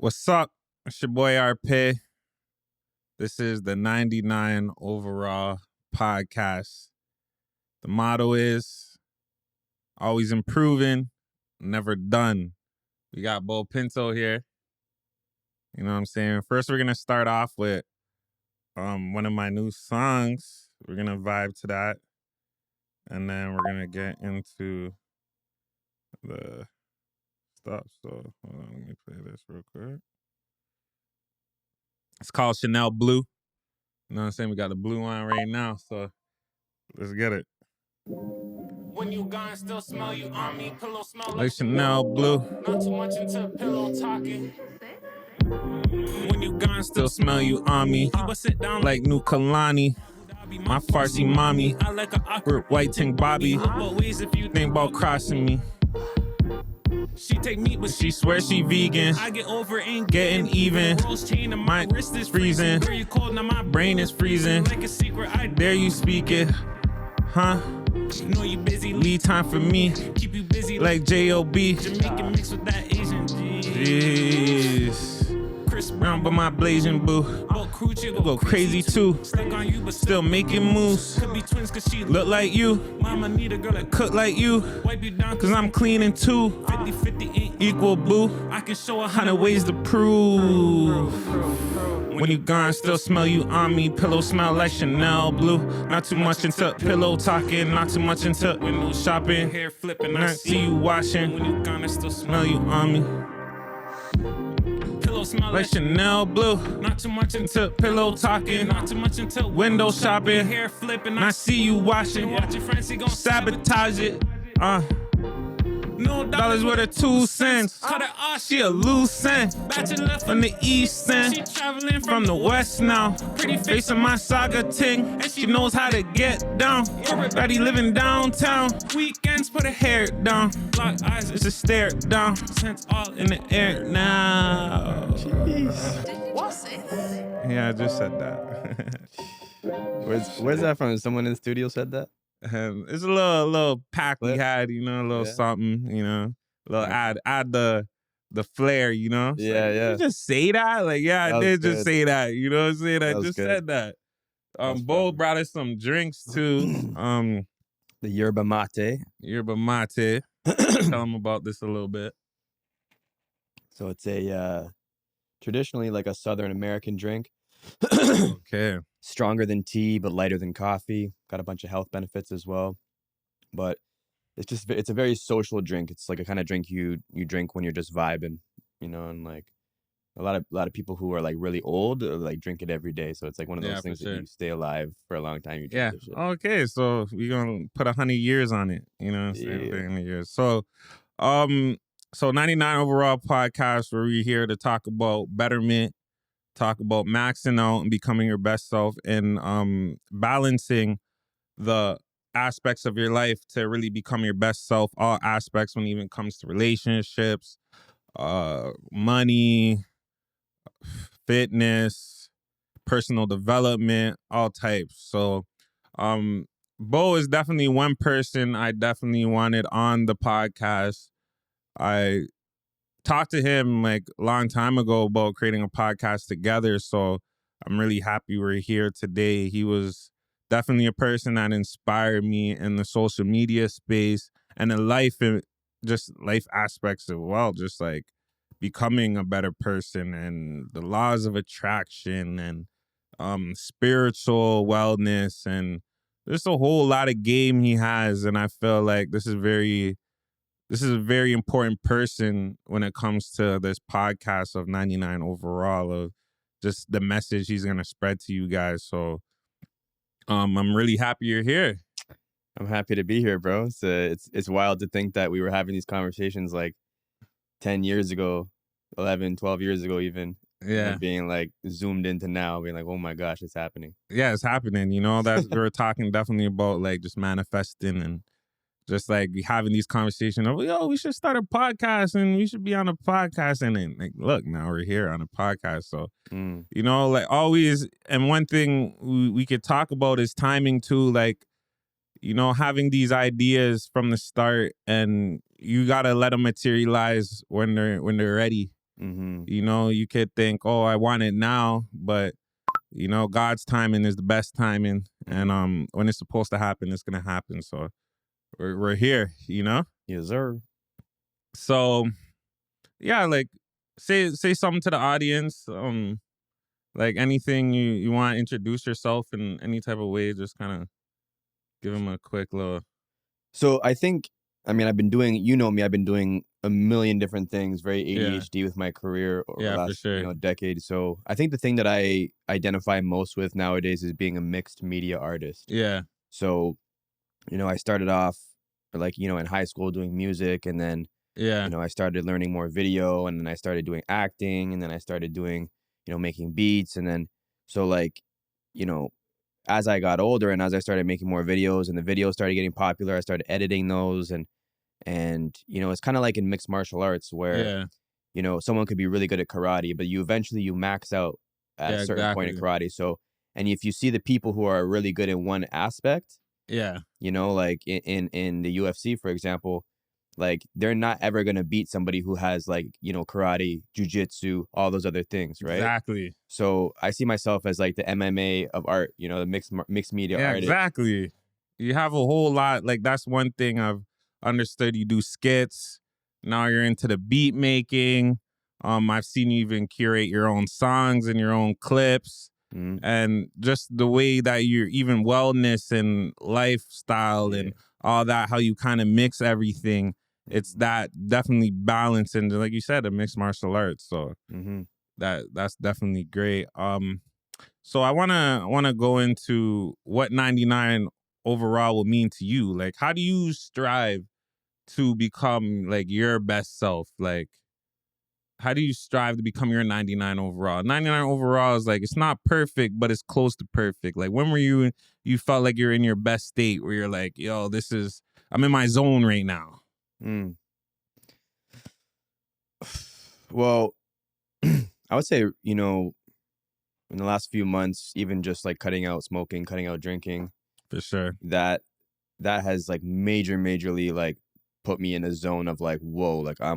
What's up? It's your boy R-PAAY. This is the 99 Overall Podcast. The motto is always improving, never done. We got Beau Pinto here. You know what I'm saying? First, we're going to start off with one of my new songs. We're going to vibe to that. And then we're going to get into the stuff. So, hold on, let me play this real quick. It's called Chanel Blue. You know what I'm saying? We got the blue on right now, so let's get it. When you gone, still smell you on me. Pillow smell Like Chanel Blue. Not too much into pillow talking. When you gone, Still smell you on me. sit down Like New Kalani. My Farsi mommy. I like a awkward White Ting Bobby. but ways if you Think about crossing me. She take meat, but She swears she vegan. I get over ain't Getting even. Rose chain and My wrist is freezing. Girl, you cold, now my Brain is freezing. like a secret. I Dare you speak it. Huh? know you busy. Lead time for me. Keep you busy Like J.O.B. Jamaican mix with that Asian G. Jeez. Chris Brown but my blazing boo. Boat crew chick Go crazy too. Stuck on you, but Still making moves. could be twins cause she Look like you. Mama need a girl that Cook like you. wipe you down Cause I'm cleaning too. 50-50 ain't Equal boo. I can show 100 ways to prove. When you gone, still smell you on me. Pillow smell like Chanel Blue. Not too much into pillow talking. Not too much into window shopping. hair flipping. When I see you washing. When you gone, I still smell Smell you on me. pillow smell Like Chanel Blue. not too much into Into pillow talking. not too much into Window shopping. hair flipping. And I see you washing. watch your friends, he gon' Sabotage it. No Dollars worth of 2 cents. Cut her off, She a loose end. bachelor From the east She end. traveling From the west now. Pretty face Facing my saga ting. And she knows how to get down. Daddy living downtown. weekends, put her Hair down. black eyes. It's a stare down. Sense all In the air now. Did you just say that? Yeah, I just said that. Where's that from? Someone in the studio said that? It's a little pack we Clip? had, you know, a little Yeah. something, you know. A little add the flair, you know. It's Yeah, like, yeah. You just say that? Like, yeah, That I was did just good. say that. You know what I'm saying? I That was just good. said that. That's Beau funny. brought us some drinks too. The yerba mate. Yerba mate. Tell them about this a little bit. So it's a traditionally like a Southern American drink. Okay. Stronger than tea, but lighter than coffee. Got a bunch of health benefits as well. But it's a very social drink. It's like a kind of drink you drink when you're just vibing, you know, and like a lot of people who are like really old like drink it every day. So it's like one of those Yeah, for things sure. that you stay alive for a long time. You drink Yeah. this shit. Okay. So we're gonna put 100 years on it. You know what I'm saying? Yeah. 100 years. So 99 Overall Podcast, where we're here to talk about betterment, talk about maxing out and becoming your best self, and balancing the aspects of your life to really become your best self. All aspects, when it even comes to relationships, money, fitness, personal development, all types. So Beau is definitely one person I definitely wanted on the podcast. I talked to him like a long time ago about creating a podcast together. So I'm really happy we're here today. He was definitely a person that inspired me in the social media space and in life, and just life aspects as well. Just like becoming a better person and the laws of attraction and spiritual wellness, and there's a whole lot of game he has. And I feel like this is a very important person when it comes to this podcast of 99 Overall, of just the message he's going to spread to you guys. So I'm really happy you're here. I'm happy to be here, bro. It's wild to think that we were having these conversations like 10 years ago, 11, 12 years ago even. Yeah. And being like zoomed into now, being like, oh my gosh, it's happening. Yeah, it's happening. You know, that we were talking definitely about like just manifesting and just like having these conversations of, yo, we should start a podcast and we should be on a podcast. And then like, look, now we're here on a podcast. So, you know, like always. And one thing we could talk about is timing too. Like, you know, having these ideas from the start, and you got to let them materialize when they're ready. You know, you could think, oh, I want it now, but you know, God's timing is the best timing, and when it's supposed to happen, it's gonna happen. So we're here, you know. Yes, sir. So yeah, like say something to the audience. Like anything you want to introduce yourself in any type of way, just kind of give them a quick little. So I think, I mean, I've been doing, you know me, I've been doing a million different things, very ADHD with my career over the Yeah, for last, sure. decade. So I think the thing that I identify most with nowadays is being a mixed media artist. Yeah, So, I started off like, in high school doing music, and then, yeah, I started learning more video, and then I started doing acting, and then I started doing, making beats. And then, so like, you know, as I got older and as I started making more videos and the videos started getting popular, I started editing those. And it's kind of like in mixed martial arts where, yeah, someone could be really good at karate, but you eventually max out at yeah, a certain point in exactly. karate. So, and if you see the people who are really good in one aspect, Yeah, like in the UFC, for example, like they're not ever going to beat somebody who has like, karate, jujitsu, all those other things, right? exactly. So I see myself as like the MMA of art, the mixed media Yeah, artist. exactly. You have a whole lot. Like that's one thing I've understood. You do skits. Now you're into the beat making. I've seen you even curate your own songs and your own clips. Mhm. And just the way that you're even wellness and lifestyle and all that, how you kind of mix everything. It's that definitely balance, and like you said, a mixed martial arts. So that's definitely great. So I wanna go into what 99 overall will mean to you. Like, how do you strive to become like your best self? Like, how do you strive to become your 99 overall? 99 overall is like, it's not perfect, but it's close to perfect. Like, when were you felt like you're in your best state where you're like, yo, I'm in my zone right now? Mm. Well, I would say, in the last few months, even just like cutting out smoking, cutting out drinking, For sure. that has like majorly like put me in a zone of like, whoa, like I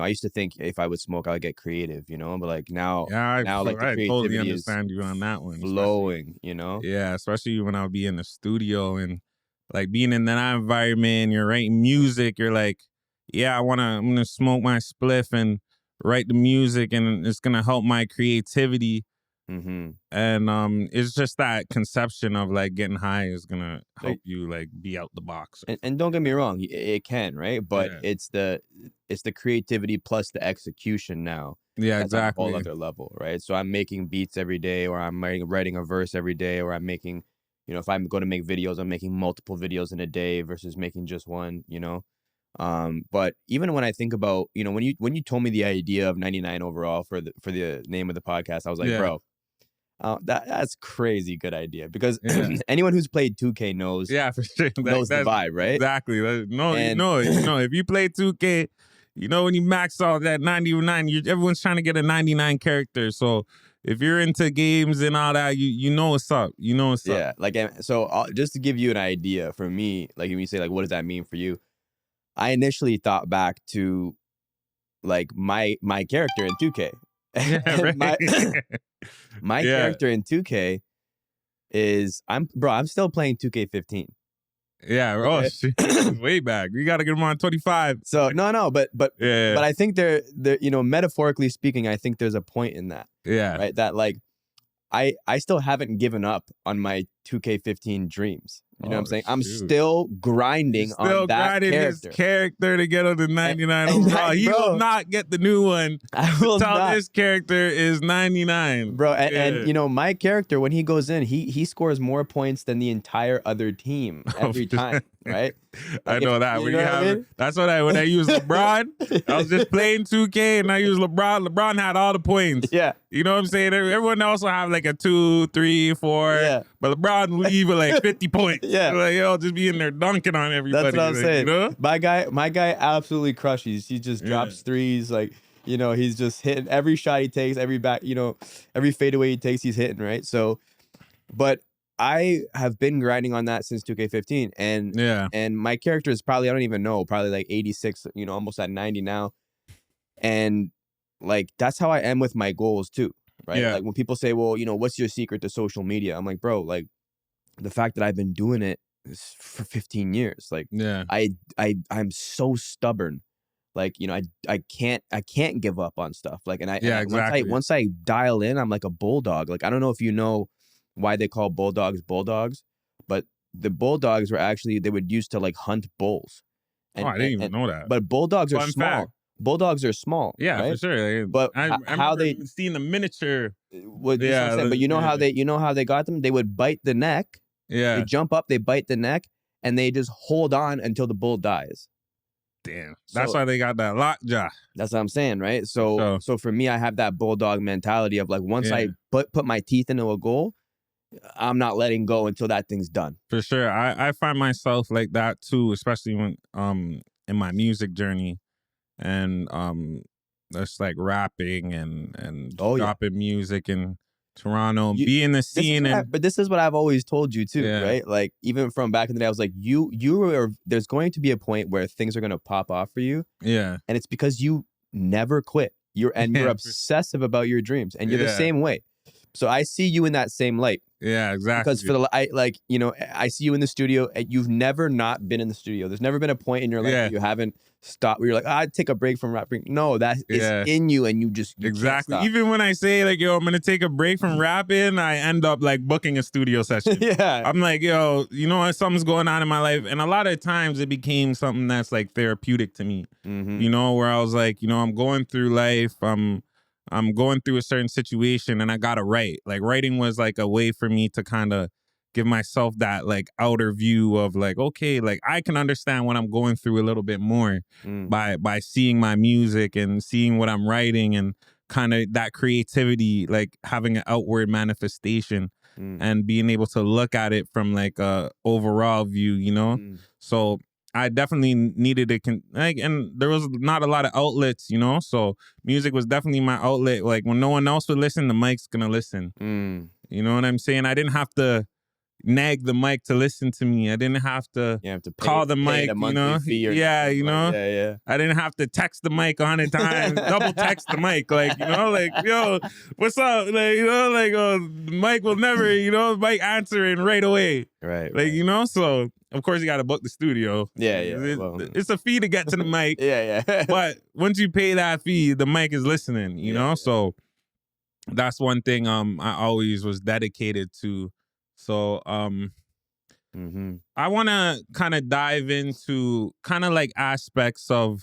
used to think if I would smoke, I would get creative, but like now Yeah, like the I totally creativity is understand you on that one. flowing, Yeah, especially when I'll be in the studio and like being in that environment, you're writing music, you're like, yeah, I'm gonna smoke my spliff and write the music and it's gonna help my creativity. Mm-hmm. And it's just that conception of like getting high is gonna help Like, you like be out the box. and don't get me wrong, it can, right? But Yeah. it's the creativity plus the execution now. Yeah, That's on a whole exactly. other level, right? So I'm making beats every day, or I'm writing a verse every day, or I'm making, if I'm going to make videos, I'm making multiple videos in a day versus making just one, But even when I think about, when you told me the idea of 99 overall for the name of the podcast, I was like, Yeah. bro, that's crazy good idea, because Yeah. anyone who's played 2K knows Yeah, for sure. knows the vibe, right? Exactly. No, And- you know, if you play 2K, when you max out that 99, everyone's trying to get a 99 character. So if you're into games and all that, you know what's up. You know what's up. Yeah, like, so just to give you an idea, for me, like when you say like, what does that mean for you? I initially thought back to like my character in 2K. Yeah, And right. my Yeah. character in 2K is I'm still playing 2K15. Yeah. Oh, shit. Way back. You got to get them on 25. So no, but Yeah. I think they're metaphorically speaking, I think there's a point in that, Yeah. right? That like I still haven't given up on my 2K15 dreams. You know what I'm saying? I'm shoot. still grinding on that grinding character. his character to get on the 99 and overall. He bro, will not get the new one. I will Tell not. this character is 99. Bro, and my character, when he goes in, he scores more points than the entire other team every time, right? I Like, know that. you When know you what I have, mean? that's what when I use LeBron, I was just playing 2K and I used LeBron. LeBron had all the points. Yeah. You know what I'm saying? Everyone else will have like a 2, 3, 4. Yeah. But LeBron will leave with like 50 points. Yeah. Like, yo, just be in there dunking on everybody. That's what I'm like, saying. You know? My guy absolutely crushes. He just drops threes. Like, he's just hitting every shot he takes, every back, every fadeaway he takes, he's hitting, right? So, but I have been grinding on that since 2K15, and my character is probably, I don't even know, probably like 86, almost at 90 now. And like that's how I am with my goals too, right? Yeah. Like when people say, well, what's your secret to social media? I'm like, bro, like the fact that I've been doing it for 15 years, like Yeah. I'm so stubborn. Like, I can't give up on stuff. Like, Exactly. once I dial in, I'm like a bulldog. Like, I don't know if you know why they call bulldogs, but the bulldogs were actually, they would used to like hunt bulls. I didn't even know that. But bulldogs are Fun small. fact. Bulldogs are small. Yeah, right? for sure. But I how remember they seeing the miniature. What I'm saying, but you know how they got them? They would bite the neck. Yeah. They jump up, they bite the neck, and they just hold on until the bull dies. Damn. That's why they got that lockjaw. That's what I'm saying, right? So for me, I have that bulldog mentality of like, once I put my teeth into a goal, I'm not letting go until that thing's done. For sure. I find myself like that too, especially when in my music journey and just like rapping and dropping music in Toronto, be in the scene. But this is what I've always told you too, right? Like even from back in the day, I was like, there's going to be a point where things are going to pop off for you. Yeah. And it's because you never quit. You're obsessive about your dreams, and you're the same way. So I see you in that same light. Yeah, exactly. Because I see you in the studio, and you've never not been in the studio. There's never been a point in your life where you haven't stopped, where you're like, I'd take a break from rapping. No, that is in you, and you exactly. Even when I say like, yo, I'm gonna take a break from rapping, I end up like booking a studio session. I'm like, yo, you know what? Something's going on in my life, and a lot of times it became something that's like therapeutic to me. You know, where I was like, I'm going through life. I'm going through a certain situation and I gotta write. Like writing was like a way for me to kind of give myself that like outer view of like, okay, like I can understand what I'm going through a little bit more by seeing my music and seeing what I'm writing, and kind of that creativity, like having an outward manifestation and being able to look at it from like a overall view, So I definitely needed it, and there was not a lot of outlets, so music was definitely my outlet. Like when no one else would listen, the mic's gonna listen. You know what I'm saying? I didn't have to nag the mic to listen to me. I didn't have to, call the mic, I didn't have to text the mic 100 times, double text the mic, like, yo, what's up? Like, the mic will never, mic answering right away. Right. Like, so of course you got to book the studio. It's a fee to get to the mic. But once you pay that fee, the mic is listening, know? So that's one thing I always was dedicated to. So I want to kind of dive into kind of like aspects of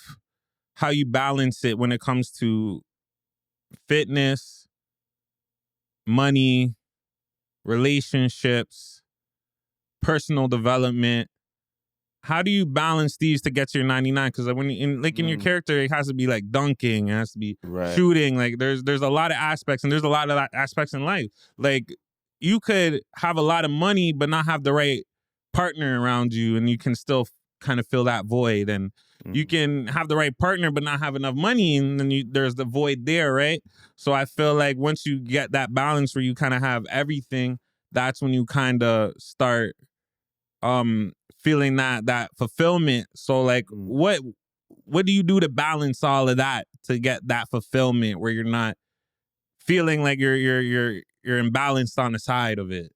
how you balance it when it comes to fitness, money, relationships, personal development. How do you balance these to get to your 99? Because when in your character, it has to be like dunking, it has to be shooting. Like there's a lot of aspects, and there's a lot of aspects in life. Like you could have a lot of money but not have the right partner around you, and you can still kind of fill that void. And you can have the right partner but not have enough money, and then there's the void there, right? So I feel like once you get that balance where you kind of have everything, that's when you kind of start feeling that fulfillment. So like what do you do to balance all of that to get that fulfillment where you're not feeling like you're imbalanced on the side of it?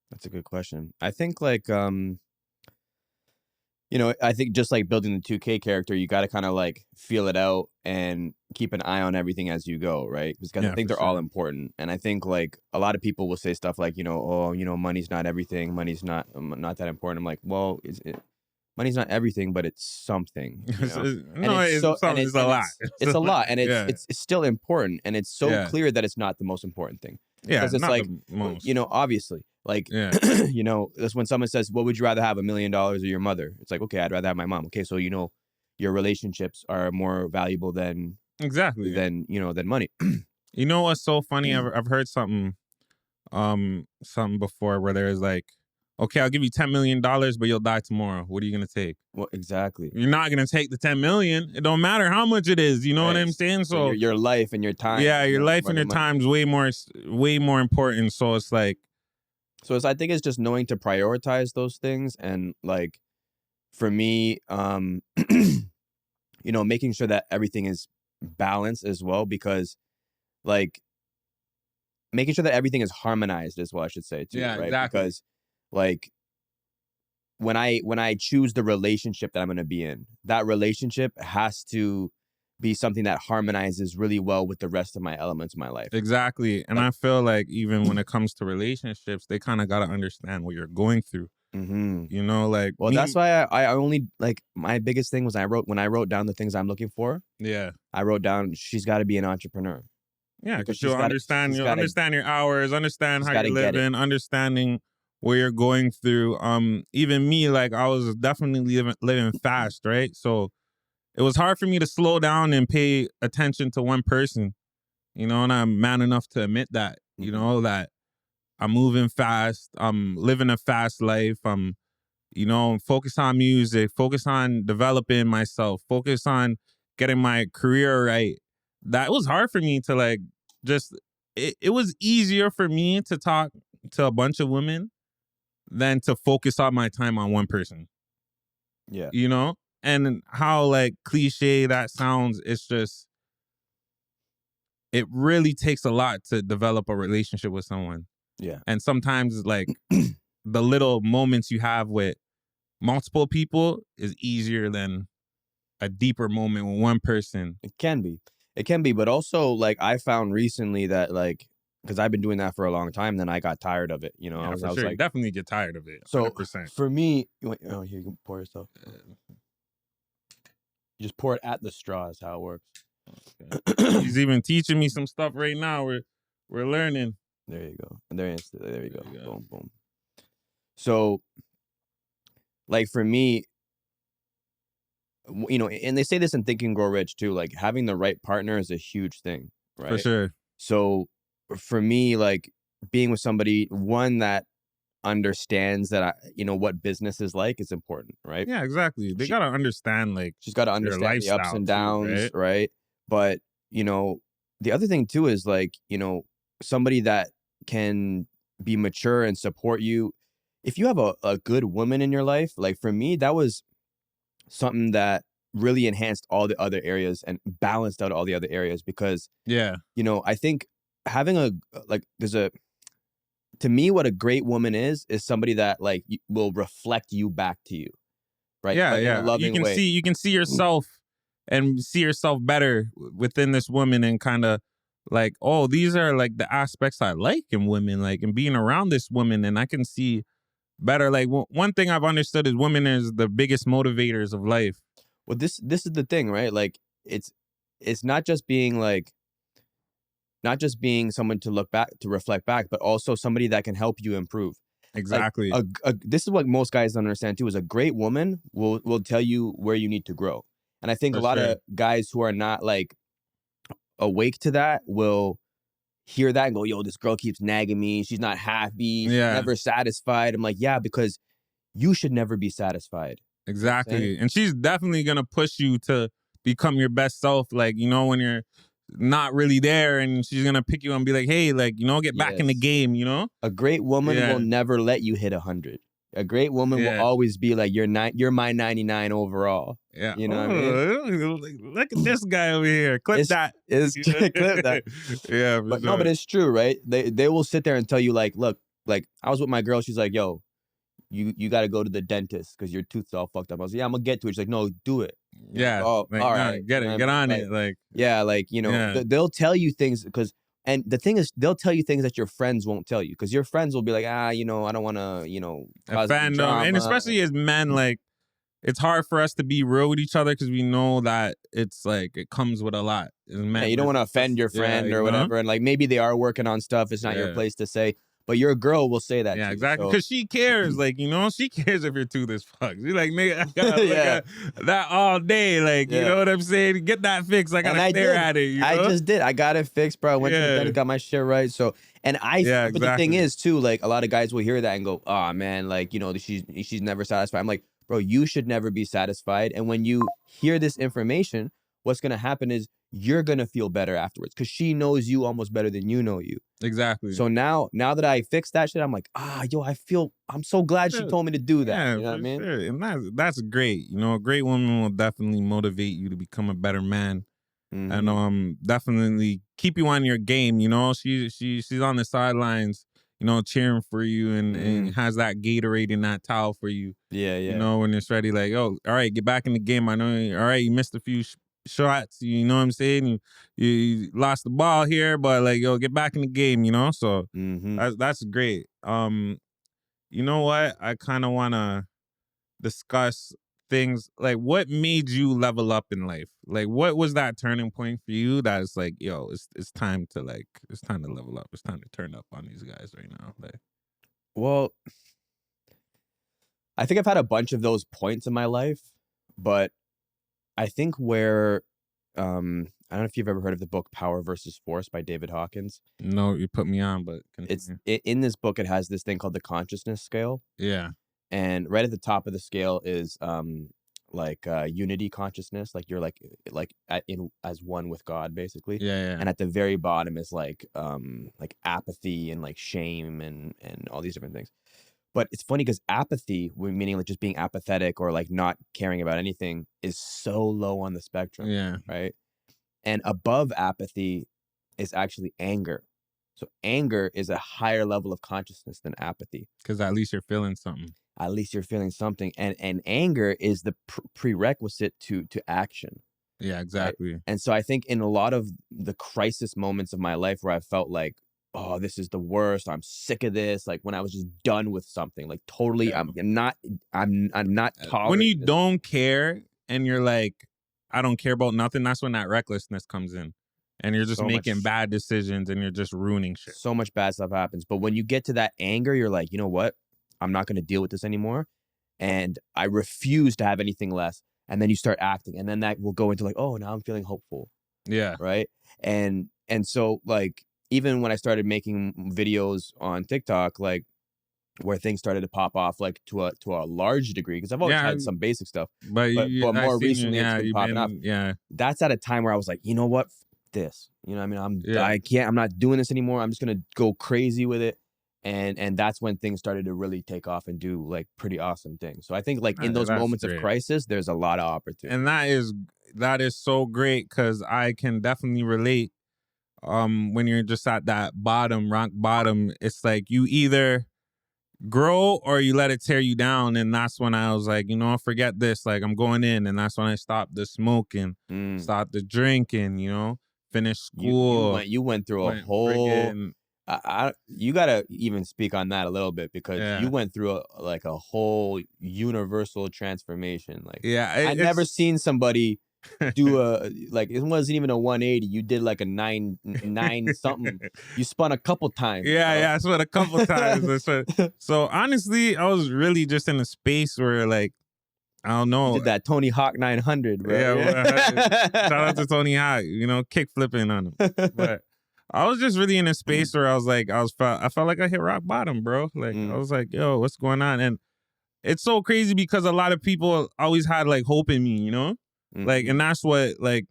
That's a good question. I think like I think just like building the 2K character, you got to kind of like feel it out and keep an eye on everything as you go, right? Because I think they're all important. And I think like a lot of people will say stuff like, money's not everything. Money's not that important. I'm like, well, money's not everything, but it's something. It's a lot. It's a lot, and it's still important, and it's so clear that it's not the most important thing. Yeah, because it's not like the most. Obviously, like that's when someone says, "What would you rather have, $1 million or your mother?" It's like, okay, I'd rather have my mom. Okay, so your relationships are more valuable than than money. You know what's so funny? I've heard something before where there's like, okay, I'll give you $10 million, but you'll die tomorrow. What are you gonna take? Well, exactly. You're not gonna take the 10 million. It don't matter how much it is. You know what I'm saying? So your life and your time. Yeah, your life and your time's way more important. So it's like, I think it's just knowing to prioritize those things, and like for me, making sure that everything is balance as well, because like making sure that everything is harmonized as well, I should say too, Yeah, right? exactly. Because like when I choose the relationship that I'm going to be in, that relationship has to be something that harmonizes really well with the rest of my elements of my life. Exactly. And I feel like even when it comes to relationships, they kind of got to understand what you're going through. Mm-hmm. You know, like well, that's why I only like my biggest thing was when I wrote down the things I'm looking for. Yeah. I wrote down she's got to be an entrepreneur. Yeah, because you'll understand your hours, understand how you're living, understanding what you're going through. Even me, like I was definitely living fast, right? So it was hard for me to slow down and pay attention to one person, you know, and I'm man enough to admit that, you know, that I'm moving fast, I'm living a fast life, I'm, you know, focus on music, focus on developing myself, focus on getting my career right. That was hard for me to like just, it was easier for me to talk to a bunch of women than to focus all my time on one person. Yeah. You know? And how like cliche that sounds, it's just, it really takes a lot to develop a relationship with someone. Yeah. And sometimes like the little moments you have with multiple people is easier than a deeper moment with one person. It can be, but also like I found recently that like, because I've been doing that for a long time, then I got tired of it. You know, Yeah, I was sure. like, You definitely get tired of it. So 100%. For me, here you can pour yourself. You just pour it at the straw is how it works. Okay. He's even teaching me some stuff right now. We're learning. There you go. And there you go. Boom, boom. So, like for me, you know, and they say this in Think and Grow Rich too, like having the right partner is a huge thing, right? For sure. So for me, like being with somebody, one that understands that you know what business is like is important, right? Yeah, exactly. They gotta understand, like she's got to understand the ups and downs, too, right? But you know, the other thing too is like, you know, somebody that can be mature and support you. If you have a good woman in your life, like for me, that was something that really enhanced all the other areas and balanced out all the other areas, because yeah, you know, I think having to me, what a great woman is somebody that like will reflect you back to you, right? yeah, but yeah. In a loving way. You can see yourself and see yourself better within this woman, and kind of like, oh, these are like the aspects I like in women, like, and being around this woman, and I can see better. Like one thing I've understood is women is the biggest motivators of life. Well, this is the thing, right? Like it's not just being someone to reflect back, but also somebody that can help you improve. Exactly. Like this is what most guys don't understand too, is a great woman will tell you where you need to grow. And I think a lot of guys who are not like awake to that will hear that and go, yo, this girl keeps nagging me. She's not happy. She's never satisfied. I'm like, yeah, because you should never be satisfied. Exactly. And she's definitely going to push you to become your best self. Like, you know, when you're not really there, and she's going to pick you up and be like, hey, like, you know, get back in the game, you know? A great woman will never let you hit 100. A great woman will always be like, you're my 99 overall. Yeah. You know what I mean? Look at this guy over here. Clip that. Clip that. Yeah. But no, but it's true, right? They will sit there and tell you like, look, like I was with my girl. She's like, yo, you got to go to the dentist because your tooth's all fucked up. I was like, yeah, I'm going to get to it. She's like, no, do it. Yeah. Oh, like, all right. Get on it. Like, yeah, like, you know, they'll tell you things and the thing is, they'll tell you things that your friends won't tell you, because your friends will be like, you know, I don't want to, you know, cause drama. And especially as men, like, it's hard for us to be real with each other because we know that it's like it comes with a lot. Yeah, you don't want to offend your friend or whatever, and like maybe they are working on stuff. It's not your place to say. But your girl will say that. Yeah, to exactly. you, Because she cares. Like, you know, she cares if your tooth is fucked. She's like, nigga, I gotta look at that all day. Like, you know what I'm saying? Get that fixed. I gotta stare at it. You know? I just did. I got it fixed, bro. I went to the dentist, got my shit right. So, but the thing is, too, like, a lot of guys will hear that and go, oh, man, like, you know, she's never satisfied. I'm like, bro, you should never be satisfied. And when you hear this information, what's going to happen is you're going to feel better afterwards, because she knows you almost better than you know you. Exactly. So now that I fixed that shit, I'm like, yo, I'm so glad she told me to do that. Yeah, you know what I mean? And that's great. You know, a great woman will definitely motivate you to become a better man. and definitely keep you on your game. You know, she's on the sidelines, you know, cheering for you, and has that Gatorade in that towel for you. Yeah, You know, when it's ready, like, oh, all right, get back in the game. I know, all right, you missed a few shots. You know what I'm saying? You lost the ball here, but like, yo, get back in the game. You know, so that's great. You know what? I kind of want to discuss things like what made you level up in life. Like, what was that turning point for you? That's like, yo, it's time to level up. It's time to turn up on these guys right now. Like, Well, I think I've had a bunch of those points in my life, but I think where I don't know if you've ever heard of the book Power versus Force by David Hawkins. no, you put me on, but It's in this book. It has this thing called the consciousness scale, yeah, and right at the top of the scale is unity consciousness, like you're like as one with God, basically. yeah. And at the very bottom is like apathy and like shame and all these different things. But it's funny because apathy, meaning like just being apathetic or like not caring about anything, is so low on the spectrum. Yeah. Right. And above apathy is actually anger. So anger is a higher level of consciousness than apathy. Because at least you're feeling something. At least you're feeling something. And anger is the prerequisite to action. Yeah, exactly. Right? And so I think in a lot of the crisis moments of my life where I felt like, oh, this is the worst, I'm sick of this, like when I was just done with something, like totally, I'm not tolerating when you this. don't care and you're like, I don't care about nothing, that's when that recklessness comes in. And you're just making bad decisions and you're just ruining shit. So much bad stuff happens. But when you get to that anger, you're like, you know what? I'm not going to deal with this anymore. And I refuse to have anything less. And then you start acting. And then that will go into like, oh, now I'm feeling hopeful. Yeah. Right. And so like, even when I started making videos on TikTok, like where things started to pop off, like to a large degree, because I've always had some basic stuff, but more recently it's been popping up. Yeah. That's at a time where I was like, you know what? This, you know what I mean? I'm not doing this anymore. I'm just going to go crazy with it. And that's when things started to really take off and do like pretty awesome things. So I think like in those moments of crisis, there's a lot of opportunity. And that is so great, because I can definitely relate. When you're just at that rock bottom, it's like you either grow or you let it tear you down. And that's when I was like, you know, forget this. Like, I'm going in. And that's when I stopped the smoking, stopped the drinking, you know, finished school. You went through a whole... you gotta even speak on that a little bit, because you went through a whole universal transformation. Like, I've never seen somebody do it wasn't even a 180. You did like a 9 something. You spun a couple times. Yeah, I spun a couple times. So honestly, I was really just in a space where like, I don't know. You did that Tony Hawk 900, bro. Yeah. Shout out to Tony Hawk, you know, kick flipping on him. But I was just really in a space where I was like, I felt like I hit rock bottom, bro. Like, I was like, yo, what's going on? And it's so crazy because a lot of people always had like hope in me, you know? Like, and that's what like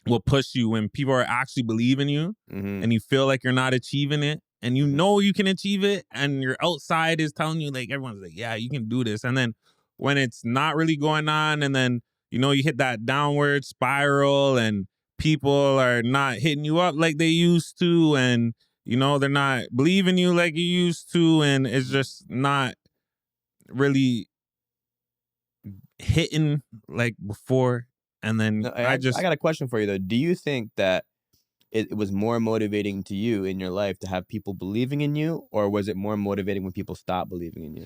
will push you when people are actually believing you and you feel like you're not achieving it and you know you can achieve it and your outside is telling you, like, everyone's like, yeah, you can do this. And then when it's not really going on, and then, you know, you hit that downward spiral and people are not hitting you up like they used to, and, you know, they're not believing you like you used to, and it's just not really hitting like before. And then I got a question for you though. Do you think that it was more motivating to you in your life to have people believing in you, or was it more motivating when people stopped believing in you?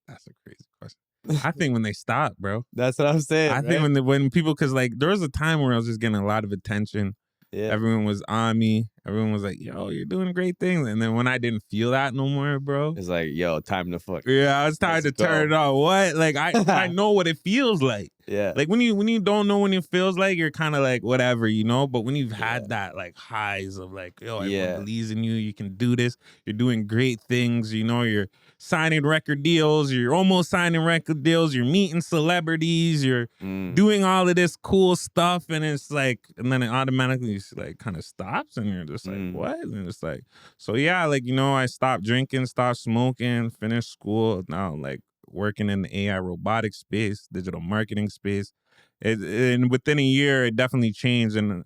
That's a crazy question. I think when they stopped, bro. That's what I'm saying. I think when people, because like there was a time where I was just getting a lot of attention. Yeah. Everyone was on me. Everyone was like, yo, you're doing great things. And then when I didn't feel that no more, bro. It's like, yo, time to fuck. Yeah, it's time to turn it off. What? Like, I know what it feels like. Yeah. Like when you don't know when it feels like, you're kind of like, whatever, you know? But when you've had that like highs of like, yo, everyone believes in you, you can do this. You're doing great things. You know, you're signing record deals. You're almost signing record deals. You're meeting celebrities. You're doing all of this cool stuff. And it's like, and then it automatically like kind of stops and you're just like, what? And it's like, so yeah, like, you know, I stopped drinking, stopped smoking, finished school. Now like working in the AI robotics space, digital marketing space. And within a year, it definitely changed. And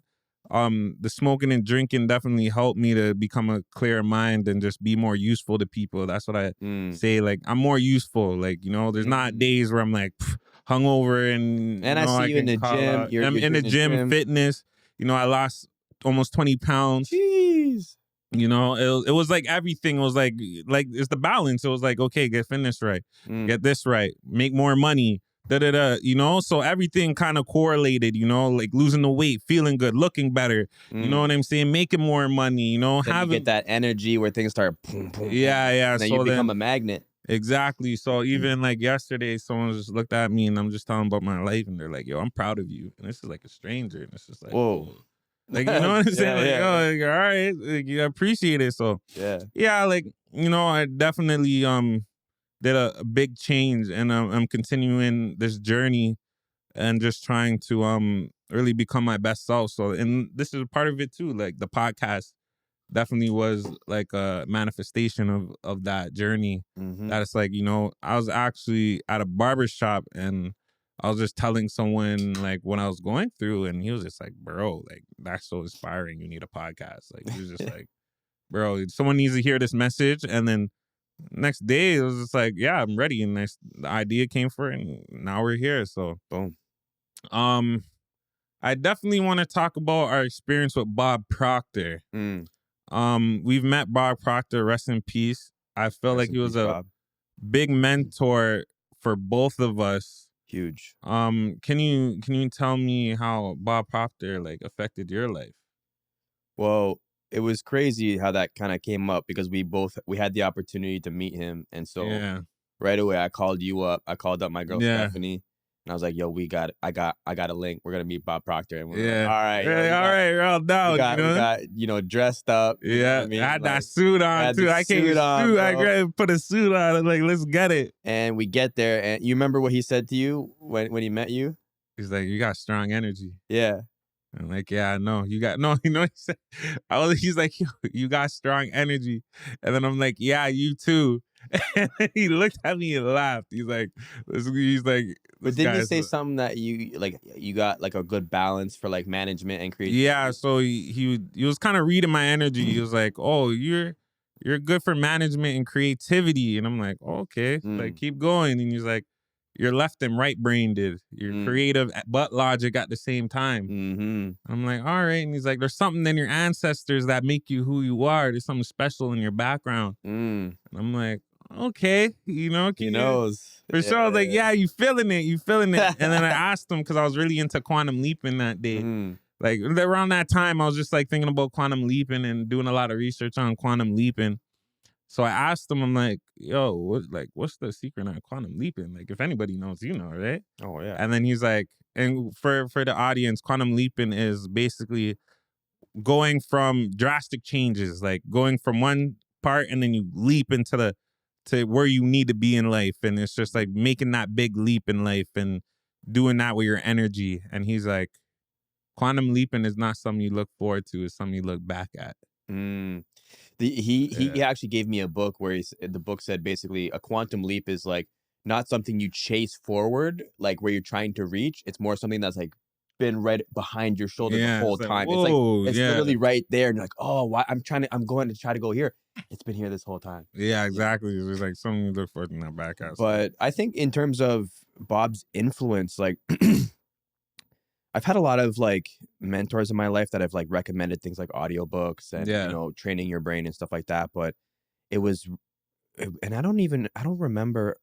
the smoking and drinking definitely helped me to become a clearer mind and just be more useful to people. That's what I say. Like, I'm more useful. Like, you know, there's not days where I'm like hungover and I see you in the gym. I'm in the gym, fitness. You know, I lost almost 20 pounds. Jeez. You know, it was like everything was like it's the balance. It was like, okay, get fitness right, get this right, make more money, you know? So everything kind of correlated, you know, like losing the weight, feeling good, looking better, you know what I'm saying? Making more money, you know, then you get that energy where things start boom, boom, yeah. And then you become a magnet. Exactly. So even like yesterday, someone just looked at me and I'm just telling about my life and they're like, yo, I'm proud of you. And this is like a stranger. And it's just like, whoa. Like, you know what I'm saying? Like, all right, like, you appreciate it. So yeah, like, you know, I definitely did a big change, and I'm continuing this journey and just trying to really become my best self. So, and this is part of it too. Like the podcast definitely was like a manifestation of that journey. That it's like, you know, I was actually at a barbershop and I was just telling someone like what I was going through, and he was just like, bro, like that's so inspiring. You need a podcast. Like he was just like, bro, someone needs to hear this message. And then next day it was just like, yeah, I'm ready. And the idea came for it, and now we're here. So boom. I definitely want to talk about our experience with Bob Proctor. We've met Bob Proctor, rest in peace. I feel like he was a big mentor for both of us. Huge. Can you tell me how Bob Proctor like affected your life? Well, it was crazy how that kind of came up because we had the opportunity to meet him, and so right away I called you up. I called up my girl Stephanie, and I was like, "Yo, I got a link. We're gonna meet Bob Proctor." And we're like, all right, we're all down. We got you know, dressed up. You know what I mean? I had that suit on too. I can't suit. I put a suit on. I'm like, let's get it. And we get there, and you remember what he said to you when he met you? He's like, "You got strong energy." Yeah. I'm like, yeah, I know. You know, he said, he's like, yo, you got strong energy. And then I'm like, yeah, you too. And then he looked at me and laughed. He's like, but didn't you say something that you got like a good balance for like management and creativity? Yeah, so he was kind of reading my energy. He was like, oh, you're good for management and creativity. And I'm like, oh, okay, like keep going. And he's like, you're left and right brained. You're creative but logic at the same time. I'm like, all right. And he's like, there's something in your ancestors that make you who you are. There's something special in your background. And I'm like, okay, you know, he knows for sure. I was like, yeah, you feeling it. And then I asked him because I was really into quantum leaping that day. Like around that time, I was just like thinking about quantum leaping and doing a lot of research on quantum leaping. So I asked him, I'm like, yo, what's the secret on quantum leaping? Like, if anybody knows, you know, right? Oh, yeah. And then he's like, and for the audience, quantum leaping is basically going from drastic changes, like going from one part and then you leap to where you need to be in life. And it's just like making that big leap in life and doing that with your energy. And he's like, quantum leaping is not something you look forward to, it's something you look back at. He actually gave me a book where the book said basically a quantum leap is like not something you chase forward, like where you're trying to reach. It's more something that's like been right behind your shoulder the whole time. It's literally right there, and you're like, oh, why I'm going to try to go here. It's been here this whole time. Yeah, exactly. It's like something you look forward to that back at. But I think in terms of Bob's influence, like I've had a lot of like mentors in my life that have like recommended things like audiobooks and you know, training your brain and stuff like that. But it was, and I don't remember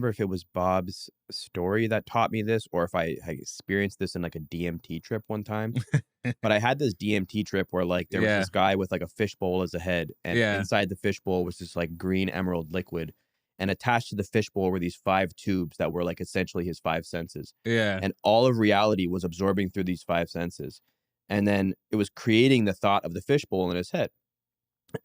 if it was Bob's story that taught me this or if I experienced this in like a DMT trip one time. But I had this DMT trip where like there was this guy with like a fishbowl as a head, and inside the fishbowl was this like green emerald liquid. And attached to the fishbowl were these 5 tubes that were like essentially his 5 senses. Yeah. And all of reality was absorbing through these 5 senses. And then it was creating the thought of the fishbowl in his head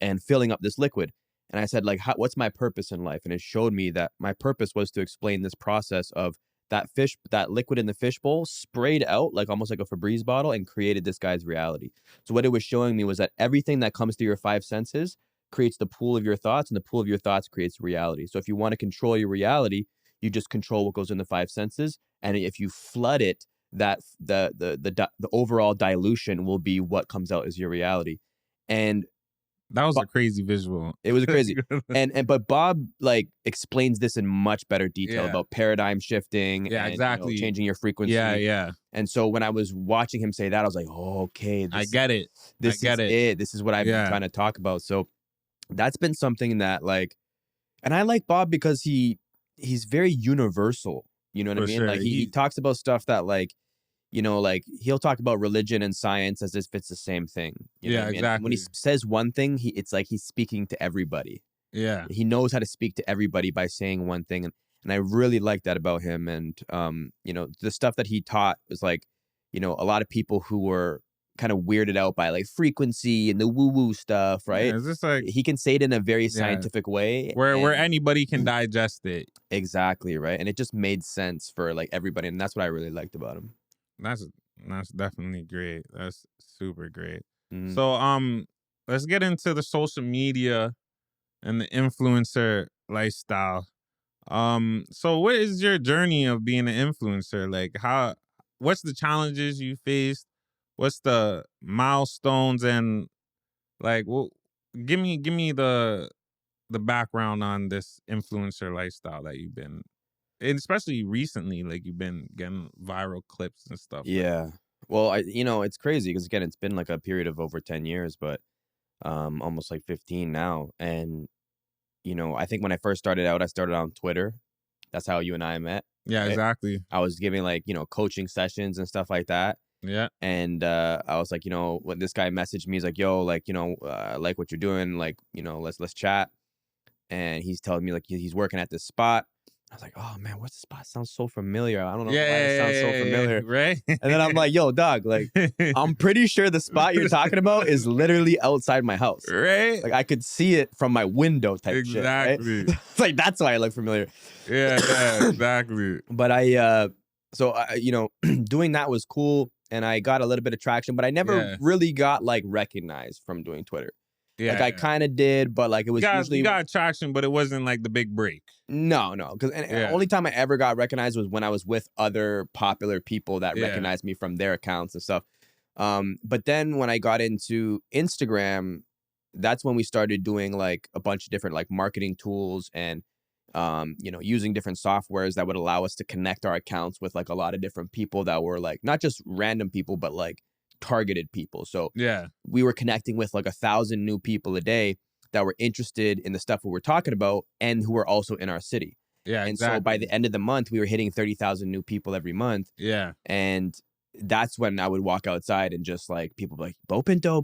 and filling up this liquid. And I said, like, what's my purpose in life? And it showed me that my purpose was to explain this process of that liquid in the fishbowl sprayed out like almost like a Febreze bottle and created this guy's reality. So what it was showing me was that everything that comes through your 5 senses creates the pool of your thoughts, and the pool of your thoughts creates reality. So if you want to control your reality, you just control what goes in the 5 senses. And if you flood it that the overall dilution will be what comes out as your reality. And That was a crazy visual. it was crazy. But Bob like explains this in much better detail Yeah. about paradigm shifting Yeah, and exactly. changing your frequency. Yeah. And so when I was watching him say that, I was like, oh, okay, I get it. This is it. This is what I've been trying to talk about. So that's been something that like, and I like Bob because he's very universal. You know what I mean? Sure. Like he talks about stuff that like, like he'll talk about religion and science as if it's the same thing. You know what I mean? Exactly. And when he says one thing, it's like he's speaking to everybody. Yeah. He knows how to speak to everybody by saying one thing. And I really like that about him. And, the stuff that he taught was like, a lot of people who were kind of weirded out by like frequency and the woo-woo stuff, right? Yeah, it's just like he can say it in a very scientific way. Where anybody can digest it. Exactly, right? And it just made sense for like everybody. And that's what I really liked about him. That's definitely great. That's super great. Mm. So let's get into the social media and the influencer lifestyle. So what is your journey of being an influencer? Like what's the challenges you faced? What's the milestones and like give me the background on this influencer lifestyle that you've been, and especially recently, like you've been getting viral clips and stuff. Yeah. Well, it's crazy because again, it's been like a period of over 10 years, but almost like 15 now. And I think when I first started out, I started on Twitter. That's how you and I met. Yeah, right? exactly. I was giving like, coaching sessions and stuff like that. Yeah. And I was like, when this guy messaged me, he's like, yo, like, I like what you're doing. Like, let's chat. And he's telling me like he's working at this spot. I was like, oh man, what's the spot? Sounds so familiar. I don't know why it sounds so familiar. Right. And then I'm like, yo, dog, like, I'm pretty sure the spot you're talking about is literally outside my house. Right. Like I could see it from my window type shit. Exactly. Right? It's like, that's why I look familiar. Yeah, exactly. But doing that was cool. And I got a little bit of traction, but I never really got like recognized from doing Twitter. Yeah, like I kind of did, but like it was usually you got traction, but it wasn't like the big break. No, because the only time I ever got recognized was when I was with other popular people that recognized me from their accounts and stuff. But then when I got into Instagram, that's when we started doing like a bunch of different like marketing tools and using different softwares that would allow us to connect our accounts with like a lot of different people that were like not just random people, but like targeted people. So we were connecting with like 1,000 new people a day that were interested in the stuff we were talking about and who were also in our city. Yeah, and exactly. so by the end of the month, we were hitting 30,000 new people every month. Yeah. And that's when I would walk outside and just like people be like, Beau Pinto.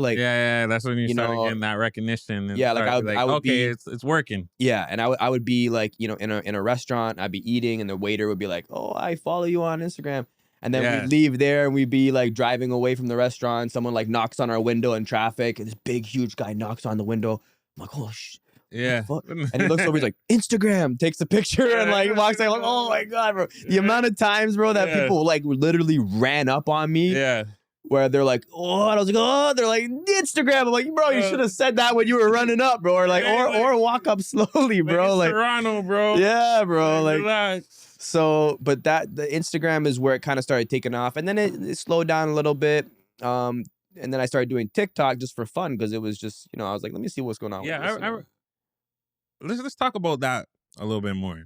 Like, yeah. That's when you started getting that recognition. And yeah, like I would okay, it's working. Yeah, and I would be like, in a restaurant, I'd be eating, and the waiter would be like, "Oh, I follow you on Instagram." And then we'd leave there and we'd be like driving away from the restaurant. Someone like knocks on our window in traffic. And this big, huge guy knocks on the window. I'm like, oh, yeah. And he looks over, he's like, Instagram, takes a picture and like walks out. Like, oh my God, bro. The amount of times, bro, that people like literally ran up on me. Yeah. Where they're like, oh, and I was like, oh, they're like, Instagram. I'm like, bro, you should have said that when you were running up, bro. Or like, or walk up slowly, bro. Like Toronto, bro. Yeah, bro. Like, relax. So, but the Instagram is where it kind of started taking off, and then it slowed down a little bit. And then I started doing TikTok just for fun because it was just, I was like, let me see what's going on. Yeah, let's talk about that a little bit more.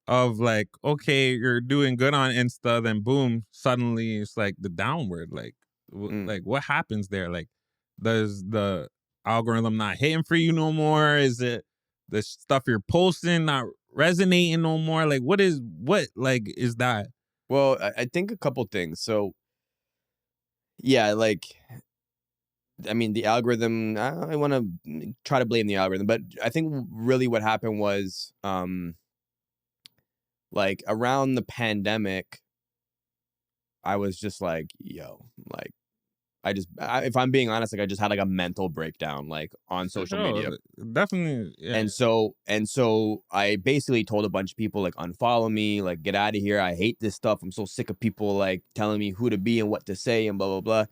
Of like, okay, you're doing good on Insta, then boom, suddenly it's like the downward. Like, like what happens there? Like, does the algorithm not hitting for you no more? Is it the stuff you're posting not resonating no more? Like what is that? Well, I think a couple things. So yeah, like, I mean, the algorithm, I want to try to blame the algorithm, but I think really what happened was like around the pandemic, I was just like, yo, like if I'm being honest, like I just had like a mental breakdown, like on social media. Definitely. Yeah. And so I basically told a bunch of people like, unfollow me, like get out of here. I hate this stuff. I'm so sick of people like telling me who to be and what to say and blah, blah, blah.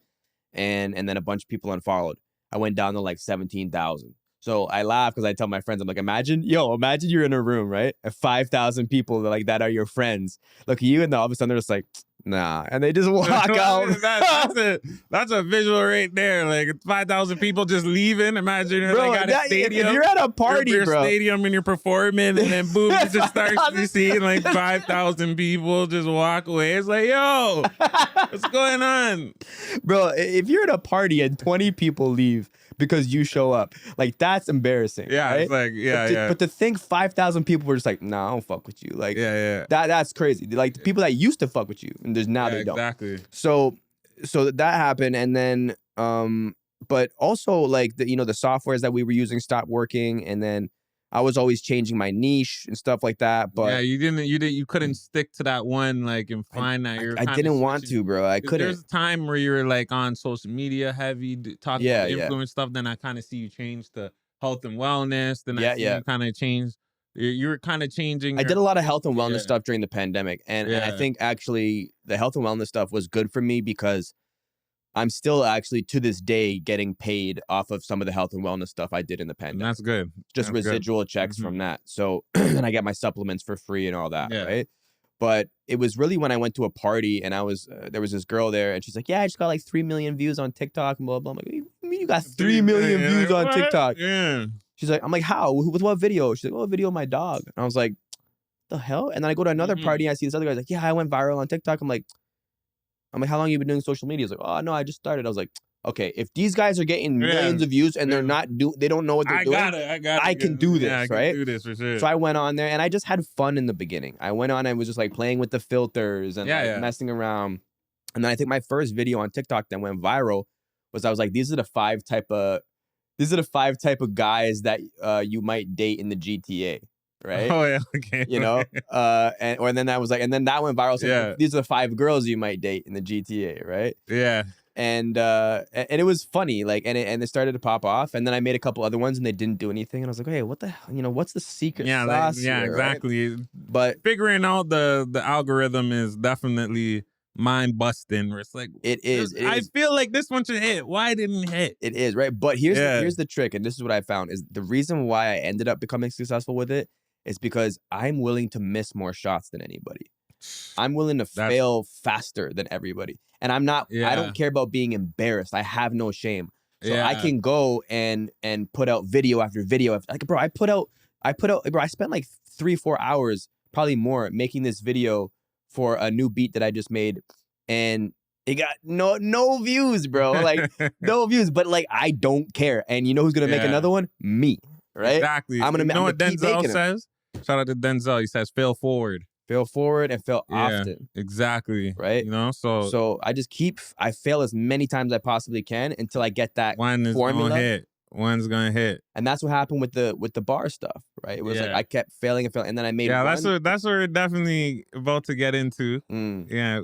And then a bunch of people unfollowed. I went down to like 17,000. So I laugh because I tell my friends, I'm like, imagine you're in a room, right? And 5,000 people like that are your friends. Look at you, and then all of a sudden they're just like, nah, and they just walk out. That's a visual right there. Like 5,000 people just leaving. Imagine you're Bro, like at a stadium. if you're at a party, you're bro, stadium and you're performing, and then boom, you just start seeing like 5,000 people just walk away. It's like, yo, what's going on, bro? If you're at a party and 20 people leave because you show up, like that's embarrassing. Yeah, right? it's like, yeah, But to think 5,000 people were just like, nah, I don't fuck with you. Like, yeah. that's crazy. Like the people that used to fuck with you, and there's now they don't. Exactly. So that happened, and then but also like the softwares that we were using stopped working, and then I was always changing my niche and stuff like that. But yeah, you couldn't stick to that one like and find that you're. I didn't want to, bro. I couldn't. There's a time where you're like on social media heavy, talking about influence stuff. Then I kind of see you change to health and wellness. Then I see you kind of change. You're kind of changing. I did a lot of health and wellness stuff during the pandemic, and I think actually the health and wellness stuff was good for me because I'm still actually to this day getting paid off of some of the health and wellness stuff I did in the pandemic. That's good. Just residual checks from that. So, and I get my supplements for free and all that, right? But it was really when I went to a party and I was there was this girl there and she's like, yeah, I just got like 3 million views on TikTok and blah, blah. I'm like, you mean you got 3 million views on TikTok? Yeah. She's like, I'm like, how? With what video? She's like, oh, a video of my dog. And I was like, the hell? And then I go to another party and I see this other guy's like, yeah, I went viral on TikTok. I'm like, how long have you been doing social media? He's like, oh, no, I just started. I was like, okay, if these guys are getting millions of views and they don't know what they're doing, I can do this, I right? can do this for sure. So I went on there and I just had fun in the beginning. I went on and was just like playing with the filters and messing around. And then I think my first video on TikTok that went viral was I was like, these are the five type of guys that you might date in the GTA. Right? Oh yeah, okay. And then that went viral. So these are the 5 girls you might date in the GTA, right? Yeah. And it was funny, like, and it started to pop off. And then I made a couple other ones, and they didn't do anything. And I was like, hey, what the hell? What's the secret sauce? Here, exactly. Right? But figuring out the algorithm is definitely mind busting. Where it's like it is. I feel like this one should hit. Why didn't it hit? It is, right? But here's the trick, and this is what I found is the reason why I ended up becoming successful with it. It's because I'm willing to miss more shots than anybody. I'm willing to fail faster than everybody. And I'm not, I don't care about being embarrassed. I have no shame. So I can go and put out video after video. Like, bro, I spent like 3-4 hours, probably more, making this video for a new beat that I just made. And it got no views, bro. Like, no views. But like, I don't care. And you know who's going to make another one? Me. Right? Exactly. I'm gonna what Denzel says? Shout out to Denzel. He says, fail forward. Fail forward and fail often. Exactly. Right? So I just I fail as many times as I possibly can until I get that formula. Gonna hit. One's gonna hit. And that's what happened with the bar stuff, right? It was like I kept failing and failing, and then I made that's what we're definitely about to get into. Yeah.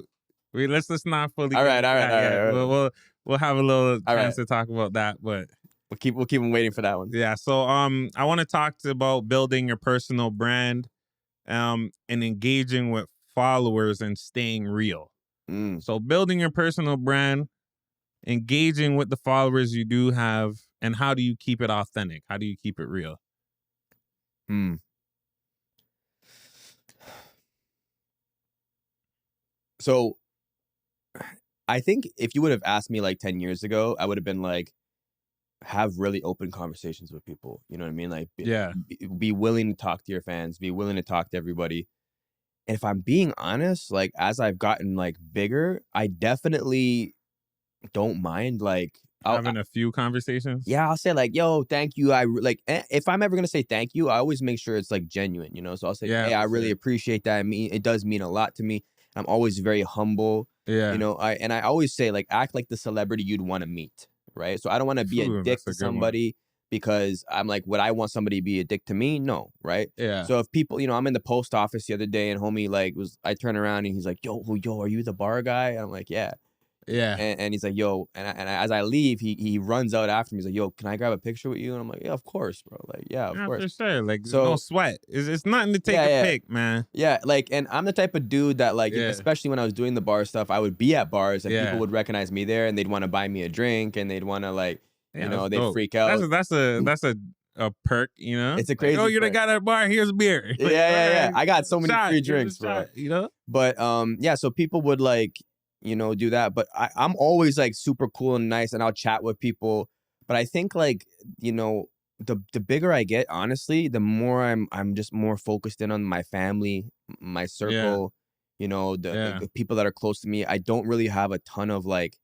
Let's not fully all right. We'll have a little chance to talk about that, but We'll keep them waiting for that one. Yeah. So I want to talk about building your personal brand, and engaging with followers and staying real. So building your personal brand, engaging with the followers you do have, and how do you keep it authentic? How do you keep it real? So I think if you would have asked me like 10 years ago, I would have been like, have really open conversations with people. You know what I mean? Like, be willing to talk to your fans, be willing to talk to everybody. And if I'm being honest, like, as I've gotten like bigger, I definitely don't mind like having a few conversations. Yeah, I'll say like, yo, thank you. If I'm ever going to say thank you, I always make sure it's like genuine, So I'll say, hey, I really appreciate that. It does mean a lot to me. I'm always very humble. Yeah. I always say like, act like the celebrity you'd want to meet. Right. So I don't want to be a dick to somebody because I'm like, would I want somebody to be a dick to me? No. Right. Yeah. So if people, I'm in the post office the other day and homie I turn around and he's like, yo, are you the bar guy? And I'm like, yeah. Yeah. And he's like, yo, and as I leave, he runs out after me. He's like, yo, can I grab a picture with you? And I'm like, yeah, of course, bro. Like, yeah, of course. For sure. Like, no sweat. It's nothing to take a pic, man. Yeah, like, and I'm the type of dude that, like, especially when I was doing the bar stuff, I would be at bars and people would recognize me there and they'd want to buy me a drink and they'd want to, like, they'd freak out. That's a a perk, you know? It's a crazy Like, oh, you done perk. got a bar, here's a beer. Like, Yeah. alright, I got so many shot, free here's a drinks, bro. shot, you know? But yeah, so people would like, you know, do that. But I'm always like super cool and nice, and I'll chat with people. But I think like, you know, the bigger I get, honestly, the more I'm just more focused in on my family, my circle, you know, the people that are close to me. I don't really have a ton of like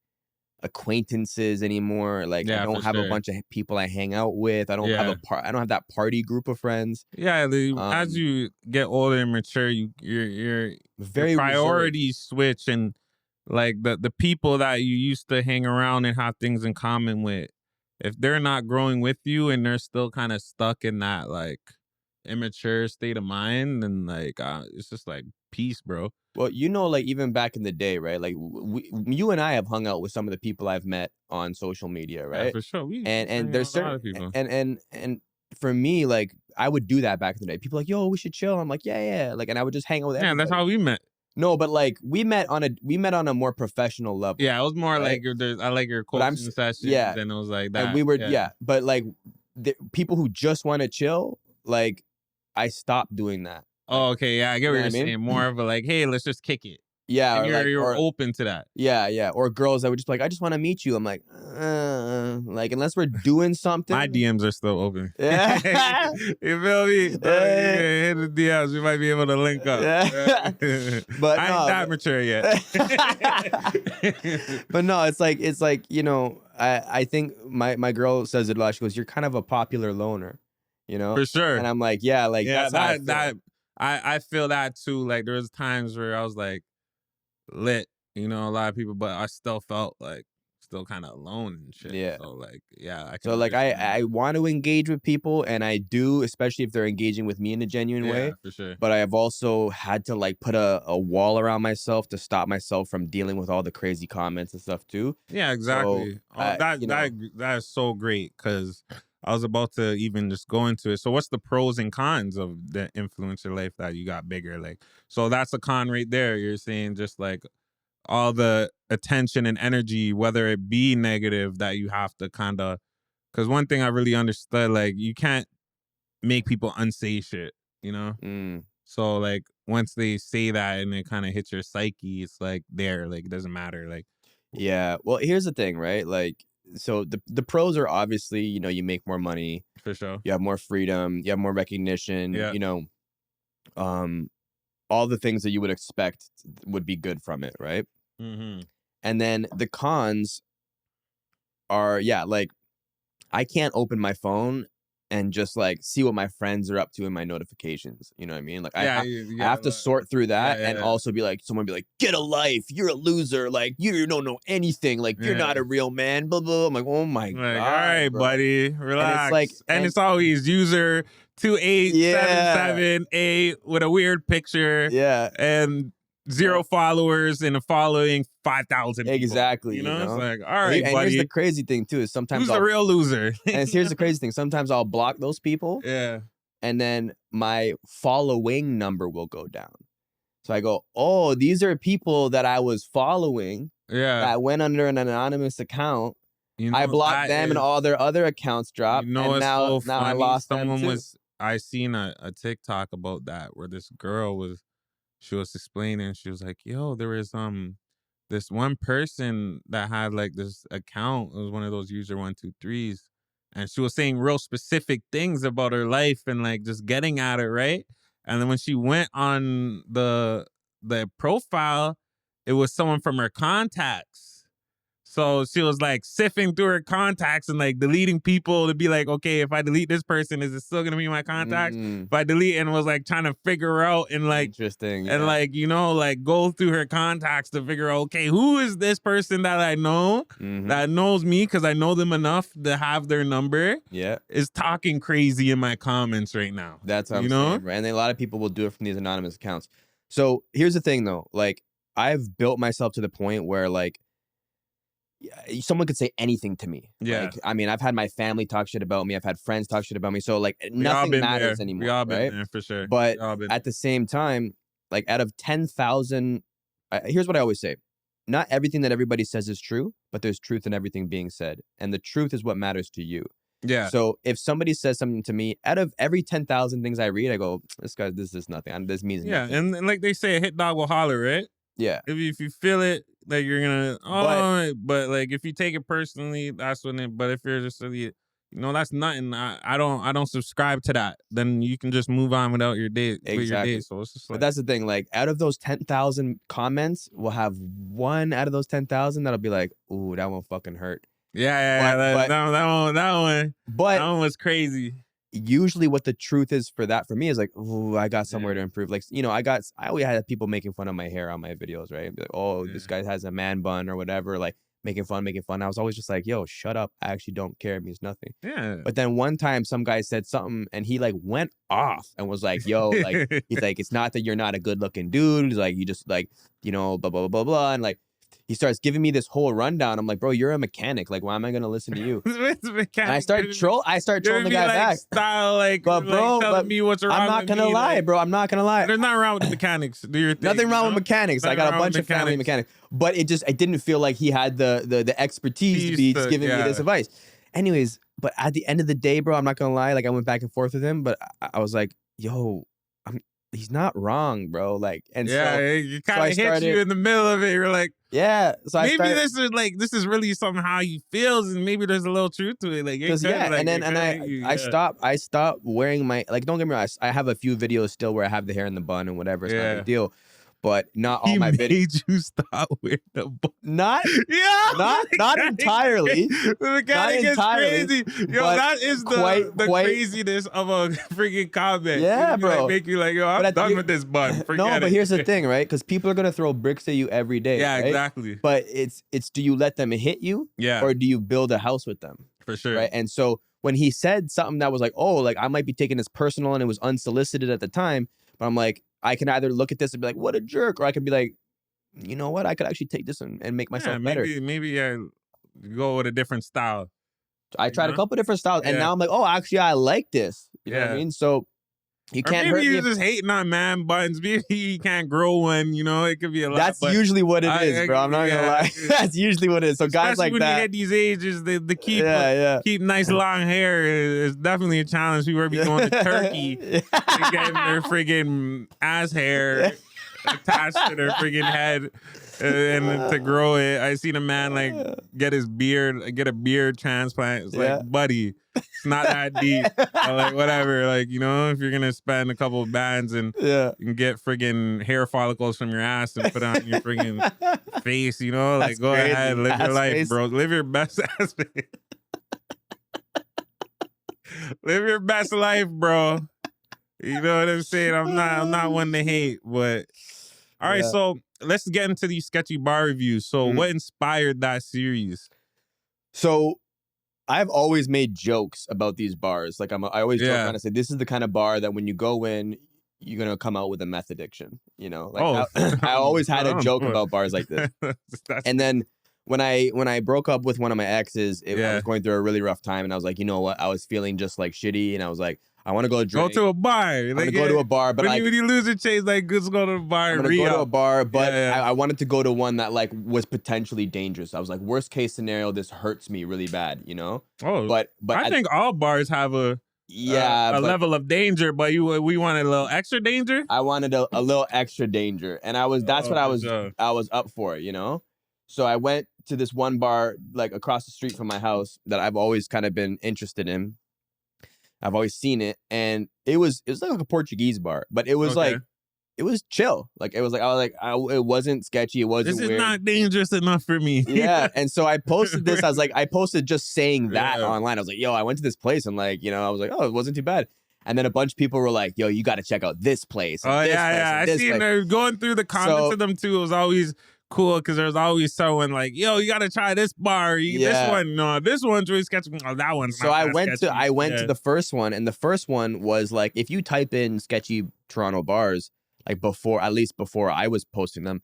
acquaintances anymore. Like I don't have a bunch of people I hang out with. I don't have I don't have that party group of friends. Yeah, as you get older and mature, your very priorities switch, and like the people that you used to hang around and have things in common with, if they're not growing with you and they're still kind of stuck in that like immature state of mind, then like it's just like peace, bro. Well, you know, like even back in the day, right? Like you and I have hung out with some of the people I've met on social media, right? Yeah, for sure. And there's certain a lot of people. And for me, like I would do that back in the day. People are like, yo, we should chill. I'm like, yeah. Like, and I would just hang out with everybody. Yeah, that's how we met. No, but like we met on a more professional level. Yeah, it was more right? like I like your coaching sessions. Yeah, and it was like that. And we were but like the people who just want to chill, like I stopped doing that. Oh, okay, yeah, I get what you're saying. mean? More of a like, hey, let's just kick it. Yeah, and you're open to that. Yeah. Or girls that would just be like, I just want to meet you. I'm like, like unless we're doing something. My DMs are still open. Yeah. You feel me? Hit the DMs. We might be able to link up. Yeah. But I ain't that mature yet. But no, it's like, you know, I think my girl says it a lot. She goes, you're kind of a popular loner, you know? For sure. And I'm like, yeah, like that's I feel that too. Like there was times where I was like lit, you know, a lot of people, but I still felt like still kind of alone and shit. Yeah. So like, yeah. So like I want to engage with people, and I do, especially if they're engaging with me in a genuine way. For sure. But I have also had to like put a wall around myself to stop myself from dealing with all the crazy comments and stuff too. Yeah, exactly. So, that is so great, because I was about to even just go into it. So what's the pros and cons of the influencer life that you got bigger? Like, so that's a con right there. You're saying just like all the attention and energy, whether it be negative, that you have to kind of, because one thing I really understood, like you can't make people unsay shit, you know? So like once they say that and it kind of hits your psyche, it's like like it doesn't matter. Like, yeah. Well, here's the thing, right? Like, so the pros are obviously, you know, you make more money. For sure. You have more freedom. You have more recognition. Yeah. You know, all the things that you would expect would be good from it, right? Mm-hmm. And then the cons are, like I can't open my phone and just like see what my friends are up to in my notifications. You know what I mean? Like I have to sort through that and also be like, someone be like, get a life. You're a loser. Like you don't know anything. Like you're not a real man. Blah, blah. I'm like, oh my God. All right, bro. Buddy. Relax. And it's always user 28778 with a weird picture. Yeah. And 0 followers and a following 5,000 people. Exactly. You know? It's like, all right, right, buddy. Here's the crazy thing too, is sometimes who's the real loser? And here's the crazy thing. Sometimes I'll block those people. Yeah. And then my following number will go down. So I go, oh, these are people that I was following. Yeah. That went under an anonymous account. You know, I blocked them and all their other accounts dropped. You know, and now I lost them too. I seen a TikTok about that where this girl she was explaining, she was like, yo, there was this one person that had like this account. It was one of those user 123s. And she was saying real specific things about her life and like just getting at it, right? And then when she went on the profile, it was someone from her contacts. So she was like sifting through her contacts and like deleting people to be like, okay, if I delete this person, is it still gonna be my contacts? If I delete, and was like trying to figure out and like interesting, and like, you know, like go through her contacts to figure out, okay, who is this person that I know that knows me because I know them enough to have their number? Yeah, is talking crazy in my comments right now. That's what I'm saying, right? And a lot of people will do it from these anonymous accounts. So here's the thing, though, like I've built myself to the point where like someone could say anything to me. Yeah. Like, I mean, I've had my family talk shit about me. I've had friends talk shit about me. So like nothing matters anymore. We all been right? there for sure. But at the same time, like out of 10,000, here's what I always say. Not everything that everybody says is true, but there's truth in everything being said. And the truth is what matters to you. Yeah. So if somebody says something to me, out of every 10,000 things I read, I go, this is nothing. This means nothing. And like they say, a hit dog will holler, right? Yeah. If you feel it, like you're gonna, but like if you take it personally, that's when it. But if you're just, that's nothing. I don't subscribe to that. Then you can just move on without your day. Exactly. With your day. So it's just like, but that's the thing. Like out of those 10,000 comments, we'll have one out of those 10,000 that'll be like, ooh, that one fucking hurt. That one was crazy. Usually what the truth is for me is like, oh, I got somewhere to improve. Like, I always had people making fun of my hair on my videos, right? Like, oh, this guy has a man bun or whatever, like making fun. I was always just like, yo, shut up. I actually don't care. It means nothing. Yeah. But then one time some guy said something and he like went off and was like, yo, like, he's like, it's not that you're not a good looking dude. He's like, you just like, blah, blah, blah, blah, blah. And like, he starts giving me this whole rundown. I'm like, bro, you're a mechanic. Like, why am I gonna listen to you? And I start trolling the guy back. Style, but bro, telling me what's wrong. I'm not gonna lie, bro. I'm not gonna lie. There's nothing wrong with the mechanics. Do your thing. Nothing wrong with mechanics. I got a bunch of family mechanics, but it didn't feel like he had the expertise to be giving me this advice. Anyways, but at the end of the day, bro, I'm not gonna lie. Like, I went back and forth with him, but I was like, yo, he's not wrong, bro. Like, and you kind of hit you in the middle of it. You're like, yeah. So maybe this is really something how he feels, and maybe there's a little truth to it. Like, I stopped wearing my, like, don't get me wrong, I have a few videos still where I have the hair in the bun and whatever. It's not a big deal. But not all my videos. He made you stop wearing the bun. Not entirely. The mechanic is crazy. Yo, that is the craziness of a freaking comment. Yeah, bro. Like, make you like, yo, I'm done with this bun. Forget but here's the thing, right? Because people are gonna throw bricks at you every day. Yeah, right? exactly. But it's do you let them hit you? Yeah. Or do you build a house with them? For sure. Right. And so when he said something that was like, oh, like I might be taking this personal and it was unsolicited at the time, but I'm like, I can either look at this and be like, what a jerk, or I can be like, you know what? I could actually take this and make myself better. Maybe go with a different style. I tried a couple different styles, and now I'm like, oh, actually, I like this. You know what I mean? So you can't hurt me. Maybe you're just hating on man buttons. Maybe he can't grow one. It could be a lot. That's usually what it is, bro. I'm not gonna lie. That's usually what it is. So guys like when that, you hit these ages, the keep nice long hair is definitely a challenge. People be going to Turkey and getting their friggin' ass hair attached to their friggin' head. And to grow it, I seen a man like get a beard transplant. It's like, buddy, it's not that deep. Or like, whatever, like, if you're gonna spend a couple of bands and you can get friggin' hair follicles from your ass and put it on your friggin' face, like, that's go crazy. Ahead, live your life, face. Bro. Live your best ass face. Live your best life, bro. You know what I'm saying? I'm not one to hate, but all right, so let's get into these sketchy bar reviews. So what inspired that series? So I've always made jokes about these bars. Like I always joke around and say, this is the kind of bar that when you go in, you're going to come out with a meth addiction. Like I always had a joke about bars like this. And then when I broke up with one of my exes, I was going through a really rough time. And I was like, you know what? I was feeling just like shitty. And I was like, I want to go drink. Go to a bar. I'm going to go to a bar. But when you lose your chase, like, let's go to a bar. I'm going to go to a bar, but I wanted to go to one that like was potentially dangerous. I was like, worst case scenario, this hurts me really bad, Oh, but I think all bars have a level of danger, but we wanted a little extra danger. I wanted a little extra danger, and that's what I was up for, So I went to this one bar like across the street from my house that I've always kind of been interested in. I've always seen it, and it was like a Portuguese bar, but it was like it was chill. Like it was like it wasn't sketchy. It wasn't. This is weird. Not dangerous enough for me. Yeah, and so I posted this. I posted just saying that online. I was like, yo, I went to this place, and like I was like, oh, it wasn't too bad. And then a bunch of people were like, yo, you got to check out this place. I seen them going through the comments of them too. It was always cool because there's always someone like, yo, you gotta try this bar. This one, no, this one's really sketchy. Oh, that one's not. So I went to the first one, and the first one was like, if you type in sketchy Toronto bars, like before I was posting them,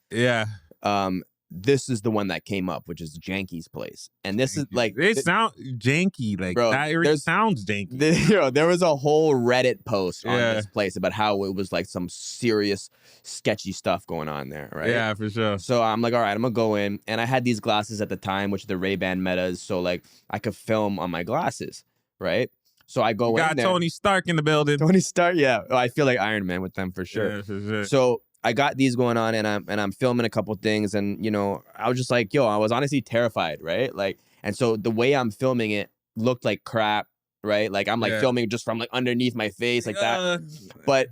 this is the one that came up, which is Janky's place. And this is like... They sound janky. Like, bro, that sounds janky. There was a whole Reddit post on this place about how it was like some serious sketchy stuff going on there, right? Yeah, for sure. So I'm like, all right, I'm going to go in. And I had these glasses at the time, which are the Ray-Ban Metas. So like, I could film on my glasses. right? So I go You in got there. Tony Stark in the building. Tony Stark, yeah. Oh, I feel like Iron Man with them for sure. Yeah, for sure. So I got these going on, and I'm filming a couple things, and you know, I was just like, yo, I was honestly terrified, right? Like, and so the way I'm filming it looked like crap, right? Like I'm like filming just from like underneath my face, like that. But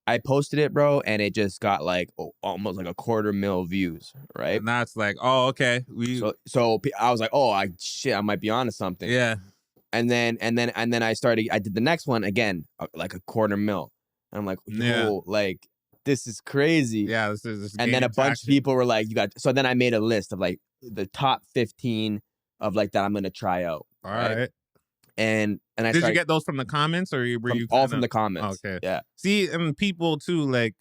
I posted it, bro, and it just got like almost like 250,000 views, right? And that's like, oh, okay. So I was like, oh, I might be onto something. Yeah. And then I did the next one again, like 250,000. And I'm like, yo, like this is crazy. Yeah, this is and then a bunch of people were like, so then I made a list of like the top 15 of like that I'm gonna try out. All right. And I did you get those from the comments, or were you all from the comments? Okay. Yeah. See, and people too, like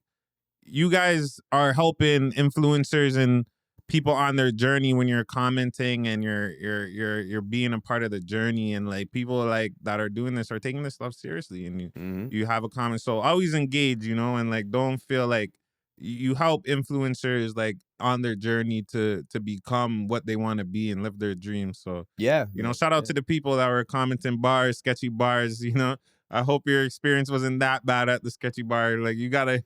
you guys are helping influencers and people on their journey when you're commenting and you're being a part of the journey, and like people like that are doing this are taking this stuff seriously, and you have a comment. So always engage, you know, and like don't feel like you help influencers like on their journey to become what they want to be and live their dreams. So yeah, you know, shout out to the people that were commenting bars, sketchy bars, you know. I hope your experience wasn't that bad at the sketchy bar. Like you gotta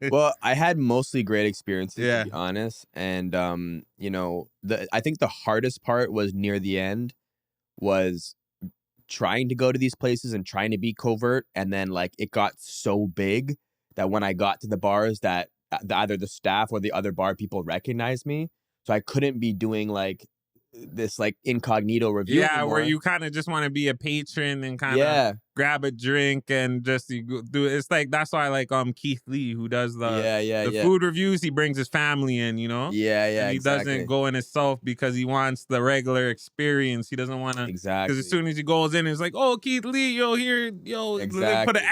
Well, I had mostly great experiences, Yeah. to be honest. And you know, I think the hardest part was near the end, was trying to go to these places and trying to be covert, and then like it got so big that when I got to the bars that either the staff or the other bar people recognized me, so I couldn't be doing like this like incognito review anymore. where you kind of just want to be a patron and kind of grab a drink and just do it. It's like, that's why I like Keith Lee, who does the food reviews. He brings his family in, you know. And he doesn't go in himself because he wants the regular experience. He doesn't want to because as soon as he goes in, it's like, oh, Keith Lee, let me put an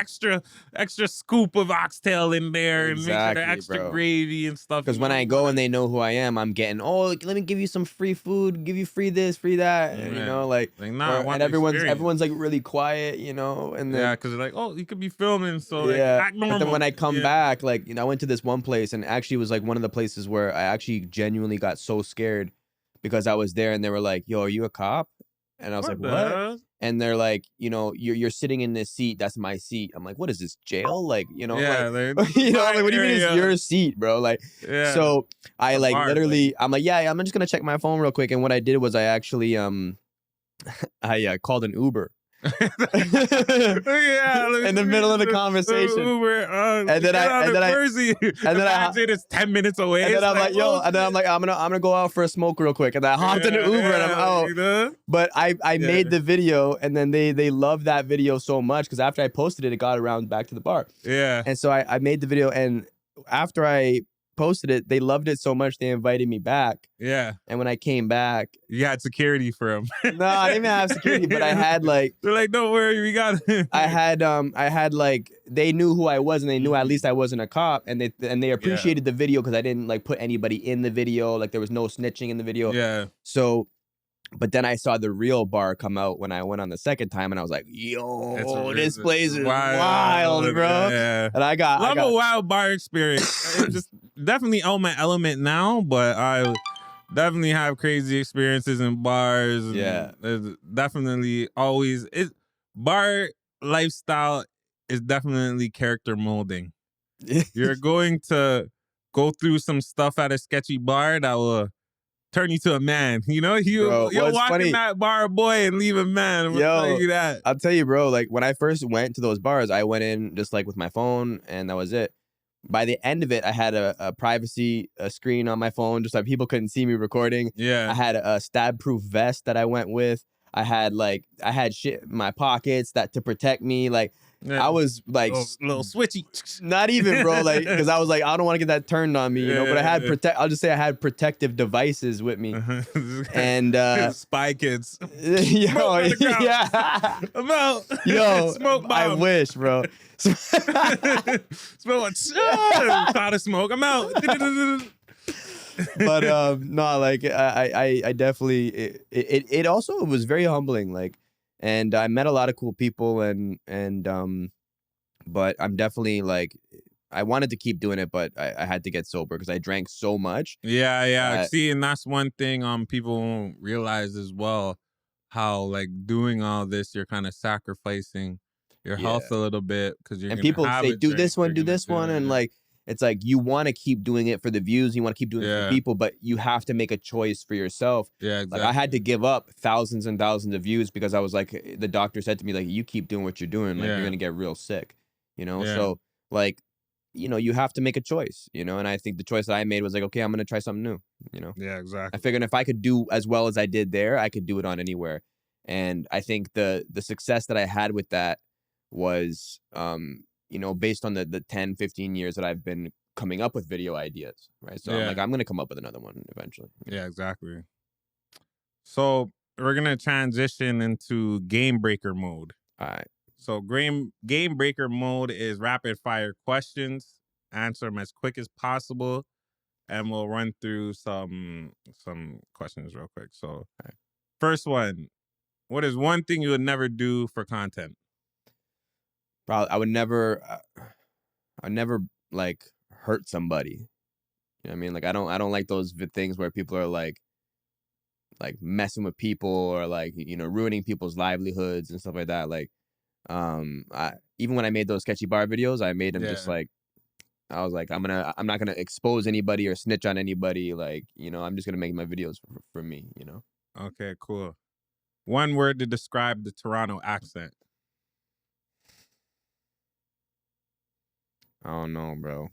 extra scoop of oxtail in there and make sure the extra gravy and stuff. Because when I go and they know who I am, I'm getting, let me give you some free food, give you free this, free that, and, you know, like nah, and everyone's like really quiet, you know. And then, because they're like, oh, you could be filming, so act normal. But then when I come back, like, you know, I went to this one place, and actually it was like one of the places where I actually genuinely got so scared because I was there, and they were like, yo, are you a cop? And I was like, what? And they're like, you know, you're sitting in this seat. That's my seat. I'm like, what is this, jail? Like, you know, like, you know, like, what do you mean it's your seat, bro? Like, so I like literally, I'm like, I'm just gonna check my phone real quick. And what I did was I actually I called an Uber. in the middle of the conversation, Uber, and then I it's 10 minutes away. And then I'm like, yo, and then I'm like, I'm gonna go out for a smoke real quick, and I hopped in the Uber and I'm out. You know? But I made the video, and then they loved that video so much because after I posted it got around back to the bar. Yeah, and so I made the video, and after I posted it, they loved it so much they invited me back. Yeah. And when I came back, you had security for them. No, I didn't even have security, but I had like, they're like, don't worry, we got it. I had like, they knew who I was, and they knew at least I wasn't a cop, and they appreciated the video because I didn't like put anybody in the video, like there was no snitching in the video. Yeah. So, but then I saw the real bar come out when I went on the second time, and I was like, yo, this place is wild, bro. Yeah. And I got a wild bar experience. It's just definitely out my element now, but I definitely have crazy experiences in bars. Yeah. There's definitely always bar lifestyle is definitely character molding. You're going to go through some stuff at a sketchy bar that will turn you to a man, you know? You'll walk in that bar, boy, and leave a man. I'm tell you that. I'll tell you, bro, like when I first went to those bars, I went in just like with my phone, and that was it. By the end of it, I had a privacy screen on my phone just so people couldn't see me recording. Yeah. I had a stab-proof vest that I went with. I had shit in my pockets to protect me. Like, I was like little switchy. Not even, bro. Like, because I was like, I don't want to get that turned on me, you know. But I had I'll just say I had protective devices with me, and spy kids. Yo, yeah, I'm out. Yo, smoke bomb. I wish, bro. Smell like cloud of smoke. I'm out. But no, like I definitely it also was very humbling, like. And I met a lot of cool people, but I'm definitely like, I wanted to keep doing it, but I had to get sober because I drank so much. Yeah. See, and that's one thing people won't realize as well, how like doing all this, you're kind of sacrificing your health a little bit because you're And gonna people have say, a do drink, this one, you're do gonna this one. And it. like, it's like you want to keep doing it for the views. You want to keep doing it for people, but you have to make a choice for yourself. Yeah, exactly. Like I had to give up thousands and thousands of views because I was like, the doctor said to me, like, you keep doing what you're doing, like you're going to get real sick, you know? Yeah. So like, you know, you have to make a choice, you know? And I think the choice that I made was like, okay, I'm going to try something new, you know? Yeah, exactly. I figured if I could do as well as I did there, I could do it on anywhere. And I think the success that I had with that was, you know, based on the 10, 15 years that I've been coming up with video ideas, right? So I'm like, I'm going to come up with another one eventually. Yeah, exactly. So we're going to transition into game breaker mode. All right. So game breaker mode is rapid fire questions. Answer them as quick as possible. And we'll run through some questions real quick. So first one, what is one thing you would never do for content? Probably, I would never like hurt somebody. You know what I mean? Like I don't like those things where people are like messing with people or like, you know, ruining people's livelihoods and stuff like that. Like, even when I made those sketchy bar videos, I made them just like, I was like, I'm not gonna expose anybody or snitch on anybody. Like, you know, I'm just gonna make my videos for me, you know? Okay, cool. One word to describe the Toronto accent. I don't know, bro.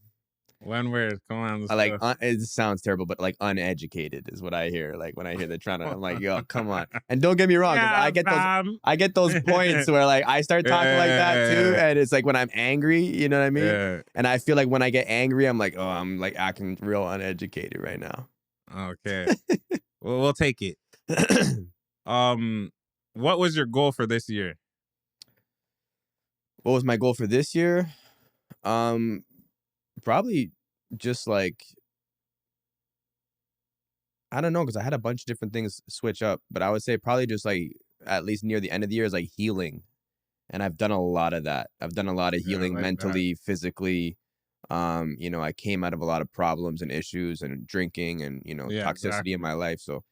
One word. Come on. I like it sounds terrible, but like uneducated is what I hear. Like when I hear the Toronto, I'm like, yo, come on. And don't get me wrong, 'cause I get those points where like I start talking like that too, and it's like when I'm angry, you know what I mean? Yeah. And I feel like when I get angry, I'm like, oh, I'm like acting real uneducated right now. Okay. Well, we'll take it. What was your goal for this year? What was my goal for this year? Probably just like, I don't know, because I had a bunch of different things switch up, but I would say probably just like at least near the end of the year is like healing. And I've done a lot of that. I've done a lot of healing mentally, physically. You know, I came out of a lot of problems and issues and drinking and, you know, toxicity in my life. So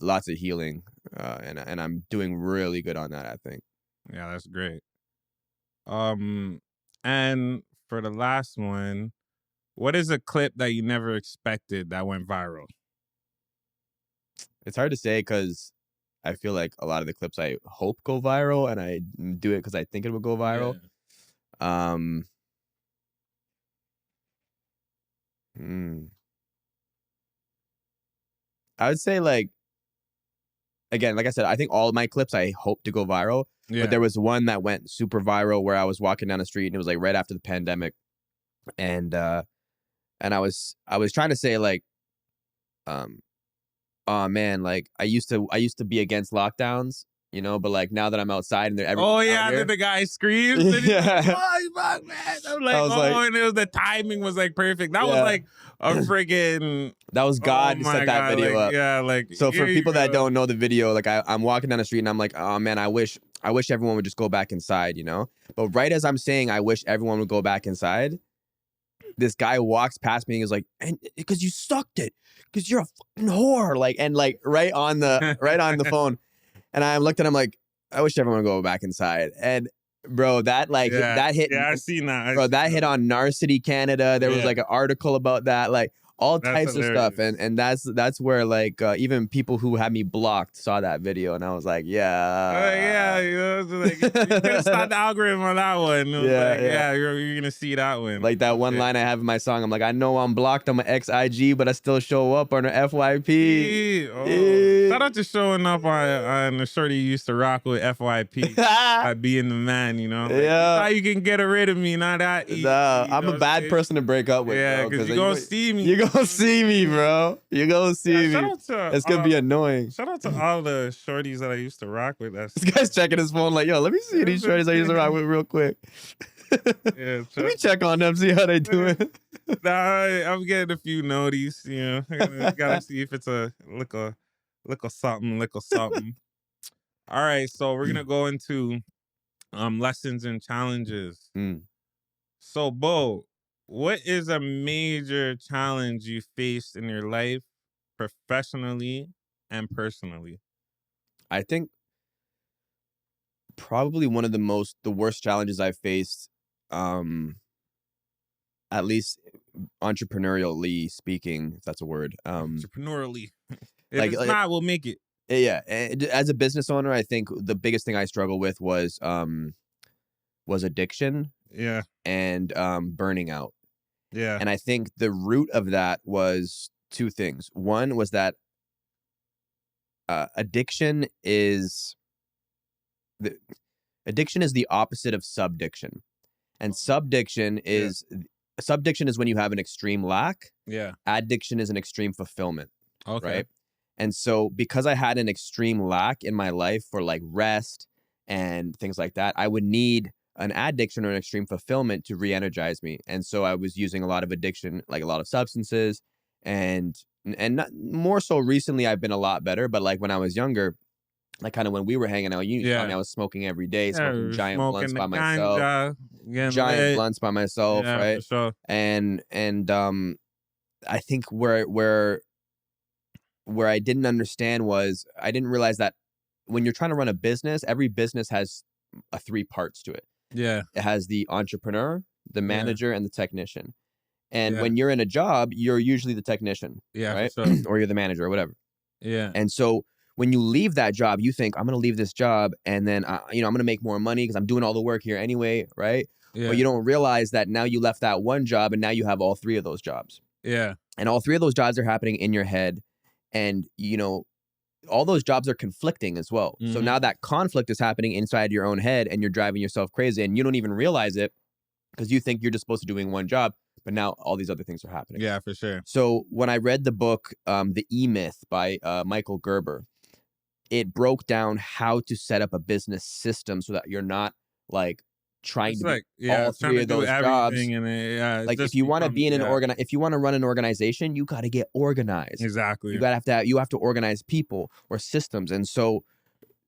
lots of healing. And I'm doing really good on that, I think. Yeah, that's great. And for the last one, what is a clip that you never expected that went viral? It's hard to say because I feel like a lot of the clips I hope go viral, and I do it because I think it will go viral. Yeah. I would say like, again, like I said, I think all of my clips I hope to go viral. But there was one that went super viral where I was walking down the street and it was like right after the pandemic, and I was trying to say like, oh man, like I used to be against lockdowns, you know, but like now that I'm outside and everyone's out here, then the guy screams. And yeah. Like, oh, fuck, man. I was like, and it was the timing was like perfect. That was like a friggin'. That was God to set that video up. Yeah, like. So for people that don't know the video, like I'm walking down the street and I'm like, oh man, I wish everyone would just go back inside, you know? But right as I'm saying, I wish everyone would go back inside, this guy walks past me and is like, and because you sucked it, because you're a fucking whore, like, and like right on the phone, and I looked at him like, I wish everyone would go back inside, and bro, that like that hit, I seen that, bro, that hit on Narcity Canada. There was like an article about that, like all types of stuff, and that's where like even people who had me blocked saw that video, and I was like, you know, like, you're gonna start the algorithm on that one. You're gonna see that one. Like that one line I have in my song, I'm like, I know I'm blocked on my ex-IG, but I still show up on her FYP. Shout out to showing up on the shorty you used to rock with, FYP. By being the man, you know. Like, how you can get rid of me, not that easy. I'm a bad person to break up with. Yeah, because you're gonna see me. You're gonna see me, bro. You're gonna see me. It's gonna be annoying. Shout out to all the shorties that I used to rock with. This guy's checking his phone like, yo, let me see these shorties I used to rock with real quick. Let me check on them, see how they doing. I'm getting a few noties, you know. Gotta see if it's a little something. All right, so we're gonna go into lessons and challenges. So, Beau, what is a major challenge you faced in your life, professionally and personally? I think Probably one of the worst challenges I've faced, at least entrepreneurially speaking, if that's a word. Entrepreneurially. If Like, it's not, we'll make it. yeah. As a business owner, I think the biggest thing I struggle with was addiction Yeah. and burning out. Yeah. And I think the root of that was two things. One was that addiction is the opposite of subdiction, and subdiction is when you have an extreme lack. Yeah. Addiction is an extreme fulfillment. Okay. Right. And so because I had an extreme lack in my life for like rest and things like that, I would need an addiction or an extreme fulfillment to re-energize me. And so I was using a lot of addiction, like a lot of substances, and not, more so recently I've been a lot better. But like when I was younger, like kind of when we were hanging out, you saw me, I was smoking every day, smoking giant blunts by myself, blunts by myself, right? For sure. And I think where I didn't understand was I didn't realize that when you're trying to run a business, every business has 3 parts to it. Yeah. It has the entrepreneur, the manager, and the technician. And when you're in a job, you're usually the technician, right? For sure. Or you're the manager or whatever. Yeah. And so when you leave that job, you think, I'm going to leave this job and then, I'm going to make more money because I'm doing all the work here anyway, right? Yeah. But you don't realize that now you left that one job and now you have all 3 of those jobs. Yeah. And all 3 of those jobs are happening in your head. And, all those jobs are conflicting as well. So now that conflict is happening inside your own head and you're driving yourself crazy and you don't even realize it because you think you're just supposed to be doing one job, but now all these other things are happening. Yeah, for sure. So when I read the book, The E-Myth by Michael Gerber, it broke down how to set up a business system so that you're not like trying to be all 3 of those jobs. And like if you want to be in if you want to run an organization, you got to get organized. Exactly. You have to organize people or systems. And so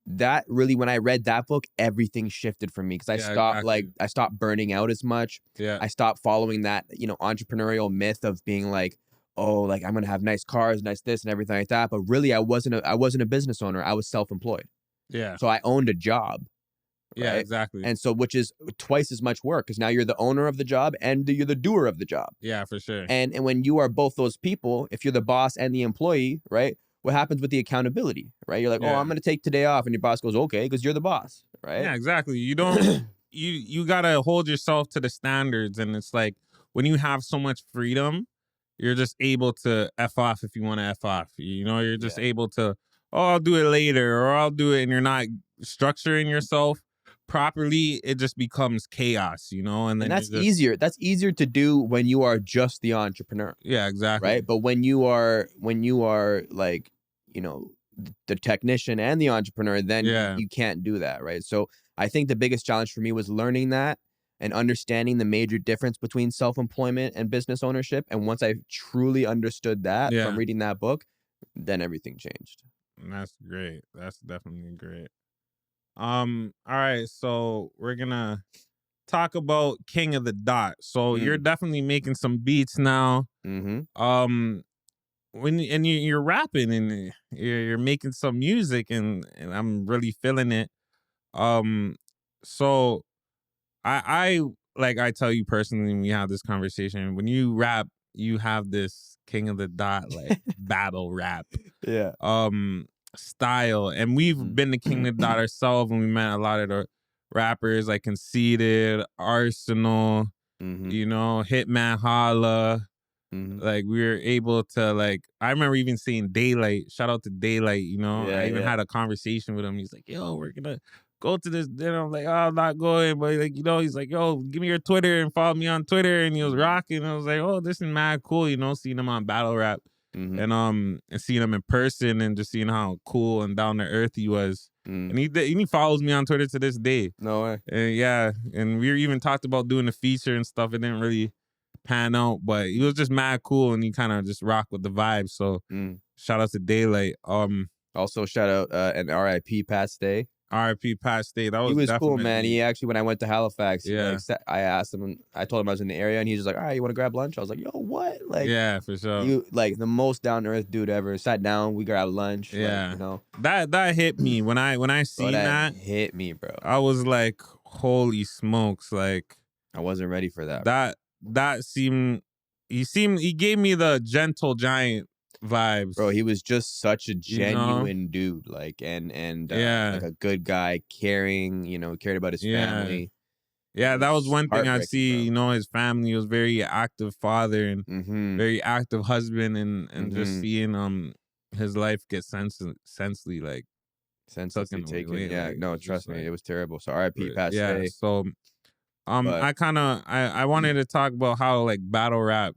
that really, when I read that book, everything shifted for me because I stopped I stopped burning out as much. Yeah. I stopped following that, entrepreneurial myth of being like, oh, like I'm going to have nice cars, nice this and everything like that. But really I wasn't a business owner. I was self-employed. Yeah. So I owned a job. Yeah, right? exactly. And so, which is twice as much work because now you're the owner of the job and you're the doer of the job. Yeah, for sure. And when you are both those people, if you're the boss and the employee, right? What happens with the accountability, right? You're like, oh, I'm going to take today off. And your boss goes, okay, because you're the boss, right? Yeah, exactly. You don't, you got to hold yourself to the standards. And it's like when you have so much freedom, you're just able to F off if you want to F off. You're just able to, I'll do it later or I'll do it. And you're not structuring yourself properly. It just becomes chaos, and then that's easier. That's easier to do when you are just the entrepreneur. Yeah, exactly. Right. But when you are like, the technician and the entrepreneur, then you can't do that. Right. So I think the biggest challenge for me was learning that and understanding the major difference between self-employment and business ownership. And once I truly understood that from reading that book, then everything changed. And that's great. That's definitely great. All right, so we're gonna talk about King of the Dot. So you're definitely making some beats now. Mm-hmm. You're rapping and you're making some music and I'm really feeling it. So I like I tell you personally when we have this conversation, when you rap, you have this King of the Dot like battle rap. Yeah. Style, and we've been the King of the Dot ourselves when we met a lot of the rappers like Conceited, Arsenal, Hitman Holla. Like we were able to I remember even seeing Daylight. Shout out to Daylight, I even had a conversation with him. He's like, yo, we're gonna go to this dinner. I'm like, oh, I'm not going, but he's like, yo, give me your Twitter and follow me on Twitter. And he was rocking. I was like, oh, this is mad cool, seeing him on battle rap. And seeing him in person and just seeing how cool and down to earth he was. And he follows me on Twitter to this day. No way. And and we even talked about doing a feature and stuff. It didn't really pan out, but he was just mad cool and he kind of just rocked with the vibe. So shout out to Daylight. Also shout out and R.I.P. Pat Stay. R.P. Pat State. That was He was definitely cool, man. He actually, when I went to Halifax, Yeah. I asked him, I told him I was in the area, and he's just like, all right, you want to grab lunch? I was like, yo, what? Like, yeah, for sure. you like the most down to earth dude ever. Sat down, we grabbed lunch. Yeah. Like, you know, That hit me when I seen bro, that. hit me, bro. I was like, holy smokes! Like I wasn't ready for that. that seemed. He gave me the gentle giant vibes. Bro, he was just such a genuine dude, like, and Yeah. like a good guy, caring, you know, cared about his family. Yeah, that was one thing I heartbreaking, see. bro. You know, his family was very active father and Mhm. very active husband, and just Mhm. seeing his life get senselessly like Senselessly taken taken. away, Yeah, like, no, it's just trust me, like- it was terrible. So R.I.P. Pat yeah. Stay. So But- I wanted to talk about how like battle rap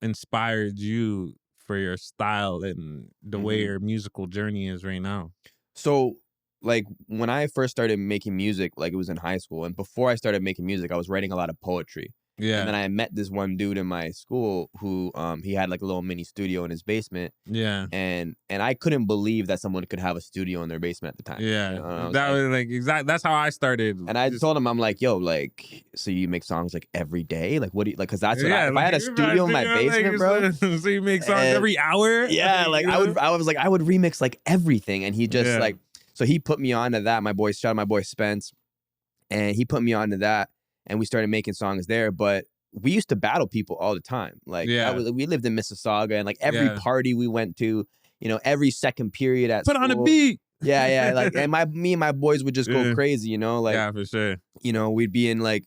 inspired you for your style and the way Mhm. your musical journey is right now. So, like, when I first started making music, like, it was in high school, and before I started making music, I was writing a lot of poetry. Yeah. And then I met this one dude in my school who he had like a little mini studio in his basement. Yeah. And I couldn't believe that someone could have a studio in their basement at the time. Yeah. You know, and I was That like- was like exactly that's how I started. and I Just- told him, I'm like, yo, like, so you make songs like every day? Like, what do you like? Because that's what Yeah, if I had a like, studio in my basement, bro. So you make songs and- every hour? Yeah, like you I know? was like, I would remix like everything. And he just Yeah. like, so he put me on to that. Shout out my boy Spence. And he put me on to that. And we started making songs there. But we used to battle people all the time. Like, Yeah. we lived in Mississauga, and like every Yeah. party we went to, you know, every second period at Put on a school- beat. Yeah, like, and me and my boys would just go Yeah. crazy, you know, like, Yeah, for sure. you know, we'd be in like,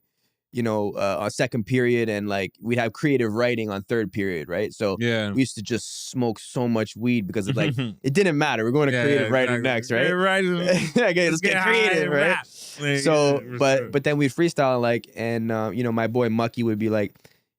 you know, a second period, and like we'd have creative writing on third period, right? So Yeah. we used to just smoke so much weed because of like it didn't matter. We're going to creative writing next, right? Writing. Okay, let's get high creative, and right? rap. Like, So, yeah, for but sure. then we'd freestyle, like, and you know, my boy Mucky would be like,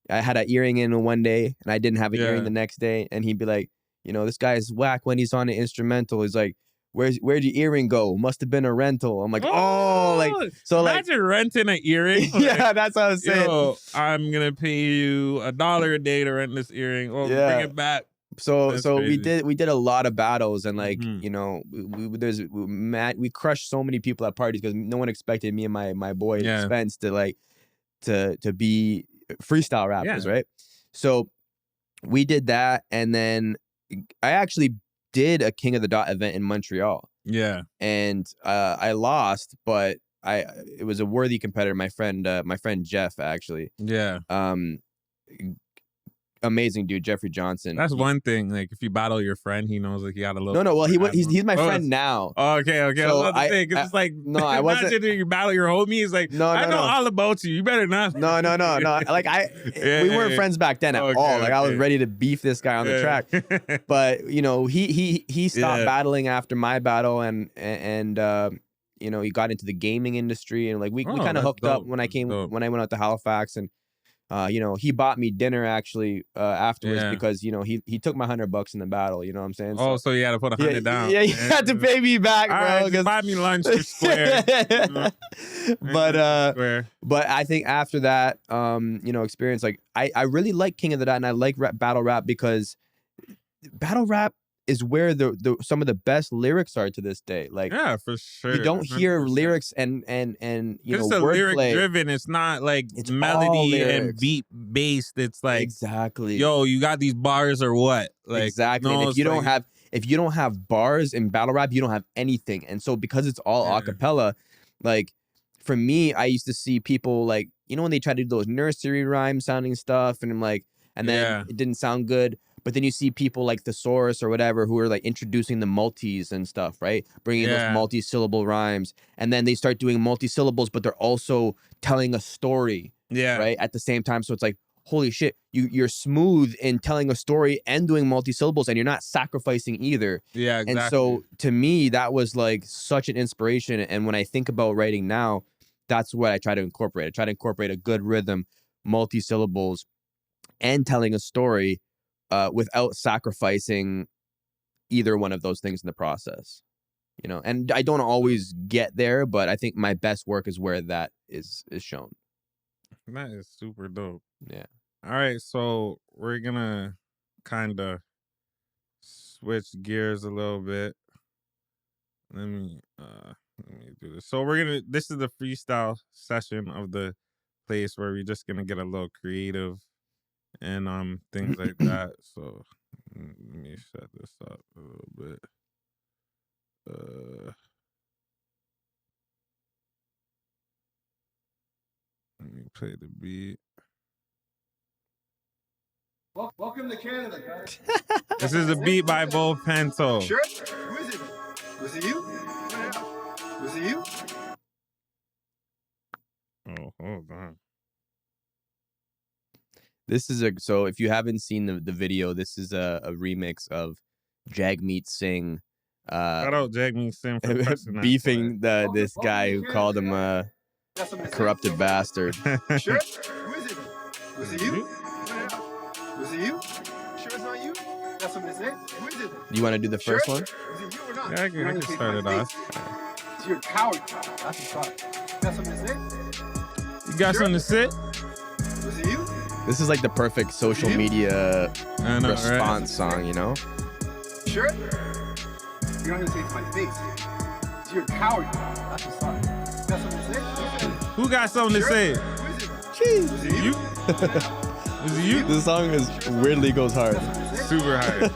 I had an earring in one day, and I didn't have an Yeah. earring the next day, and he'd be like, you know, this guy's whack when he's on an instrumental. He's like, where'd your earring go? Must have been a rental. I'm like, oh, like, so like, imagine renting an earring. yeah, that's what I was saying. Yo, I'm gonna pay you $1 a day to rent this earring. Oh, Yeah. bring it back. So That's we crazy. did a lot of battles, and like, Mhm. you know, we crushed so many people at parties because no one expected me and my boy Yeah. Spence to like to be freestyle rappers, Yeah. right? So we did that, and then I actually did a King of the Dot event in Montreal, Yeah. and I lost, but it was a worthy competitor. My friend Jeff, actually, Yeah. amazing dude, Jeffrey Johnson. That's one thing. Like if you battle your friend, he knows like he got a little. No, well, he's my Oh, friend now. Oh, okay. I was So about to say, 'cause it's like, no, I wasn't- imagine you battle your homie. He's like, No, I know no. all about you. You better not. No. Like Yeah, we yeah, weren't yeah. friends back then at Okay, all. Like I was okay. ready to beef this guy on the track. track. But you know, he stopped Yeah. battling after my battle, and you know, he got into the gaming industry, and like we Oh, kind of that's hooked up dope. when I That's dope. when I went out to Halifax, and you know, he bought me dinner actually afterwards Yeah. because you know he took my $100 in the battle. You know what I'm saying? Oh, so you had to put 100 down. Yeah, you had to pay me back, All bro. right, just 'cause- buy me lunch for square. But Square. But I think after that, you know, experience, like I really like King of the Dot, and I like battle rap because battle rap is where the some of the best lyrics are to this day. Like Yeah, for sure. you don't hear 100%. lyrics and you know, It's a lyric wordplay. driven. It's not like It's all melody and lyrics. beat based. It's like, Exactly. yo, you got these bars or what? Like Exactly. no, And it's like- if you don't have bars in battle rap, you don't have anything. And so because it's all Yeah. a cappella, like for me, I used to see people like, you know, when they try to do those nursery rhyme sounding stuff, and I'm like, and then Yeah. it didn't sound good. But then you see people like Thesaurus or whatever who are like introducing the multis and stuff, right? Bringing Yeah. those multi-syllable rhymes. And then they start doing multi-syllables, but they're also telling a story, yeah, right? At the same time. So it's like, holy shit, you're smooth in telling a story and doing multi-syllables, and you're not sacrificing either. yeah, exactly. And so to me, that was like such an inspiration. And when I think about writing now, that's what I try to incorporate. I try to incorporate a good rhythm, multi-syllables, and telling a story without sacrificing either one of those things in the process. You know, and I don't always get there, but I think my best work is where that is shown. That is super dope. Yeah. All right, so we're gonna kind of switch gears a little bit. Let Let me do this. So this is the freestyle session of the place where we're just gonna get a little creative and things like that. So let me set this up a little bit. Let me play the beat. Welcome to Canada, guys. This is a beat by Beau Pinto. Sure? Who is it? Was it you? Was it you? Oh, hold on. This is so if you haven't seen the video, this is a remix of Jagmeet Singh Shout out Jagmeet Singh for pressing that beefing this guy who called him a corrupted bastard. Sure? Who is it? Was it you? Was it you? Sure it's not you? That's what they say. Who is it? You want to do the first one? Is it you or not? Yeah, I can start it off. You're a coward. That's a start. That's what they say. You got something to say? Was it you? This is like the perfect social media I know, response song, you know? Sure? You're not gonna say it to my face. You're a coward. That's a start. That's what they say. Who got something to say? Who is it? Jeez. Was it you? Was it you? This song is weirdly goes hard. Super hard.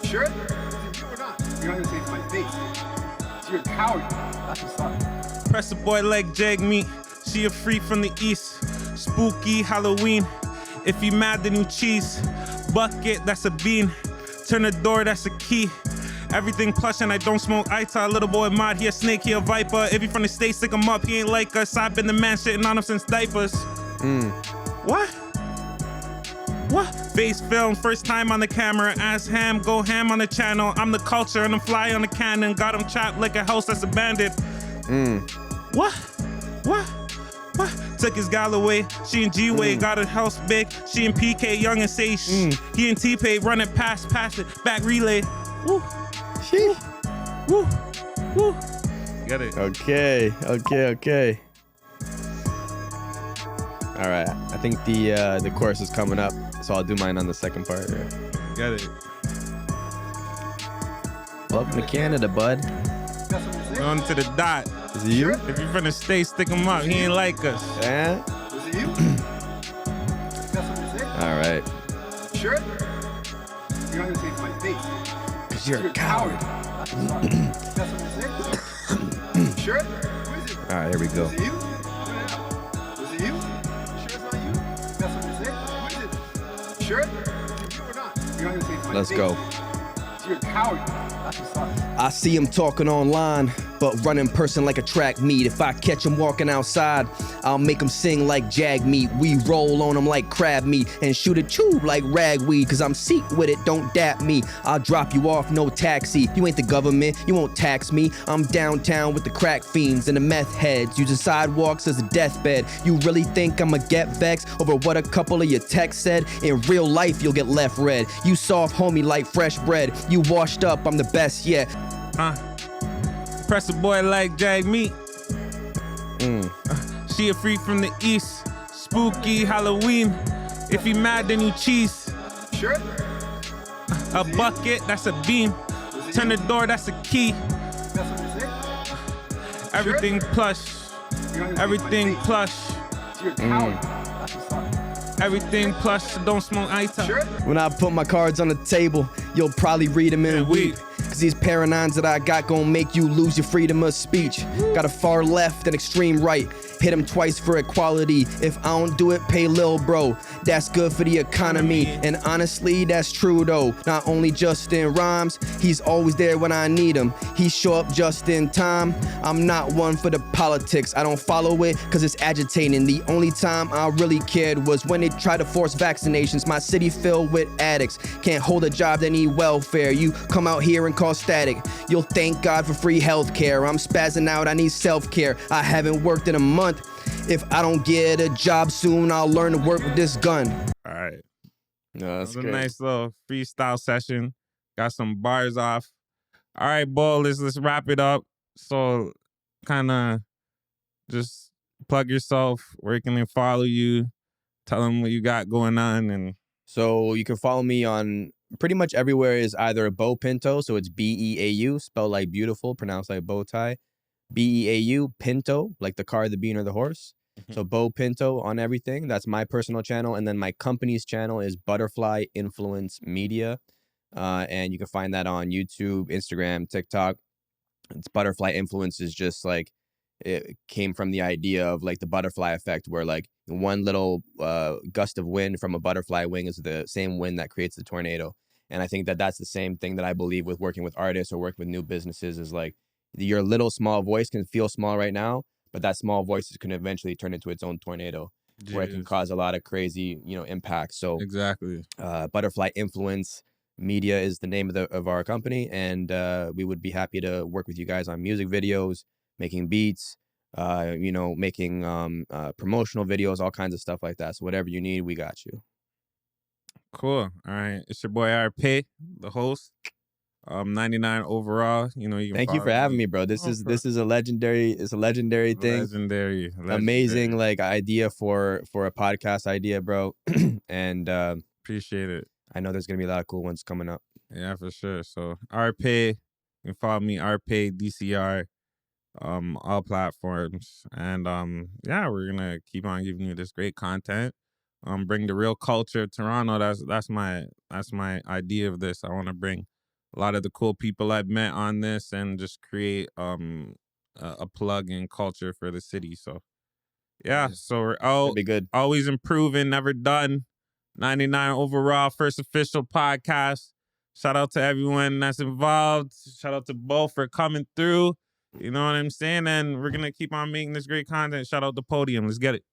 Sure? Is it you or not? You're not gonna say it to my face. You're a coward. That's a start. Press a boy like Jagmeet. She a freak from the east. Spooky Halloween. If you mad, then you cheese. Bucket, that's a bean. Turn the door, that's a key. Everything plush and I don't smoke Ita. Little boy mod, he a snake, he a viper. If he from the States, stick him up, he ain't like us. I've been the man shitting on him since diapers. What? Face film, first time on the camera. Ass ham, go ham on the channel. I'm the culture and I'm fly on the cannon. Got him trapped like a house that's abandoned. What? Took his gal away. She and G-Way got a house big. She and PK young and say shh. He and T-Pay running pass it, back relay. Woo. Sheesh. Woo. Get it. Okay. All right. I think the chorus is coming up, so I'll do mine on the second part. Here. Get it. Welcome to Canada, bud. Going to the dot. Is it you? If you from the States, stick him up. He ain't like us. Yeah. Was it you? That's what they say. All right. Sure? You're not gonna say it to my face. Cause you're a coward. That's what they say. Sure? Who is it? All right, here we go. Was it you? Was it you? Sure it's not you? That's what they say. Who is it? Sure? Is it you or not? You're not gonna say it to my Let's face. go. You're a coward. That's what's up. I see him talking online, but run in person like a track meet. If I catch him walking outside, I'll make him sing like Jagmeet. We roll on him like crab meat and shoot a tube like ragweed. Cause I'm seek with it, don't dap me. I'll drop you off, no taxi. You ain't the government, you won't tax me. I'm downtown with the crack fiends and the meth heads, using sidewalks as a deathbed. You really think I'ma get vexed over what a couple of your texts said? In real life, you'll get left red. You soft homie like fresh bread. You washed up, I'm the best yet. Press a boy like Jagmeet. She a freak from the east. Spooky Halloween. If you mad, then you cheese. Sure? A bucket, that's a beam. Turn the door, that's a key. That's what they say. Everything plush. Everything plush. You're a coward. That's what's up. Everything plush, so don't smoke Ita. Sure? When I put my cards on the table, you'll probably read them and And weep. weep. Cause these paranons that I got gon' make you lose your freedom of speech. Got a far left and extreme right. Hit him twice for equality. If I don't do it, pay lil' bro. That's good for the economy. And honestly, that's true though. Not only just in rhymes, he's always there when I need him. He show up just in time. I'm not one for the politics. I don't follow it cause it's agitating. The only time I really cared was when they tried to force vaccinations. My city filled with addicts. Can't hold a job, they need welfare. You come out here and cause static. You'll thank God for free healthcare. I'm spazzing out, I need self-care. I haven't worked in a month. If I don't get a job soon, I'll learn to work with this gun. All right. No, that's It was a great. nice little freestyle session. Got some bars off. All right, Bo, let's wrap it up. So kind of just plug yourself. Where can they follow you? Tell them what you got going on. And So you can follow me on pretty much everywhere is either Beau Pinto, so it's Beau, spelled like beautiful, pronounced like bow tie. Beau Pinto, like the car, the bean, or the horse. So Beau Pinto on everything. That's my personal channel, and then my company's channel is Butterfly Influence Media, and you can find that on YouTube, Instagram, TikTok. It's Butterfly Influence is just like it came from the idea of like the butterfly effect, where like one little gust of wind from a butterfly wing is the same wind that creates the tornado. And I think that that's the same thing that I believe with working with artists or working with new businesses is like your little small voice can feel small right now, but that small voice can eventually turn into its own tornado where it can cause a lot of crazy, impact. So exactly. Butterfly Influence Media is the name of our company, and we would be happy to work with you guys on music videos, making beats, making promotional videos, all kinds of stuff like that. So whatever you need, we got you. Cool. All right. It's your boy R-PAAY, the host. 99 overall. You can Thank you for having me, bro. This is a legendary thing. Legendary. Amazing like idea for a podcast idea, bro. And appreciate it. I know there's gonna be a lot of cool ones coming up. Yeah, for sure. So R-PAAY, you can follow me, R-PAAY DCR, all platforms. And yeah, we're gonna keep on giving you this great content. Bring the real culture of Toronto. That's my idea of this. I want to bring a lot of the cool people I've met on this and just create a plug-in culture for the city. So yeah, so we're out. Be good. Always improving, never done. 99 overall, first official podcast. Shout out to everyone that's involved. Shout out to Beau for coming through. You know what I'm saying? And we're gonna keep on making this great content. Shout out to Podium. Let's get it.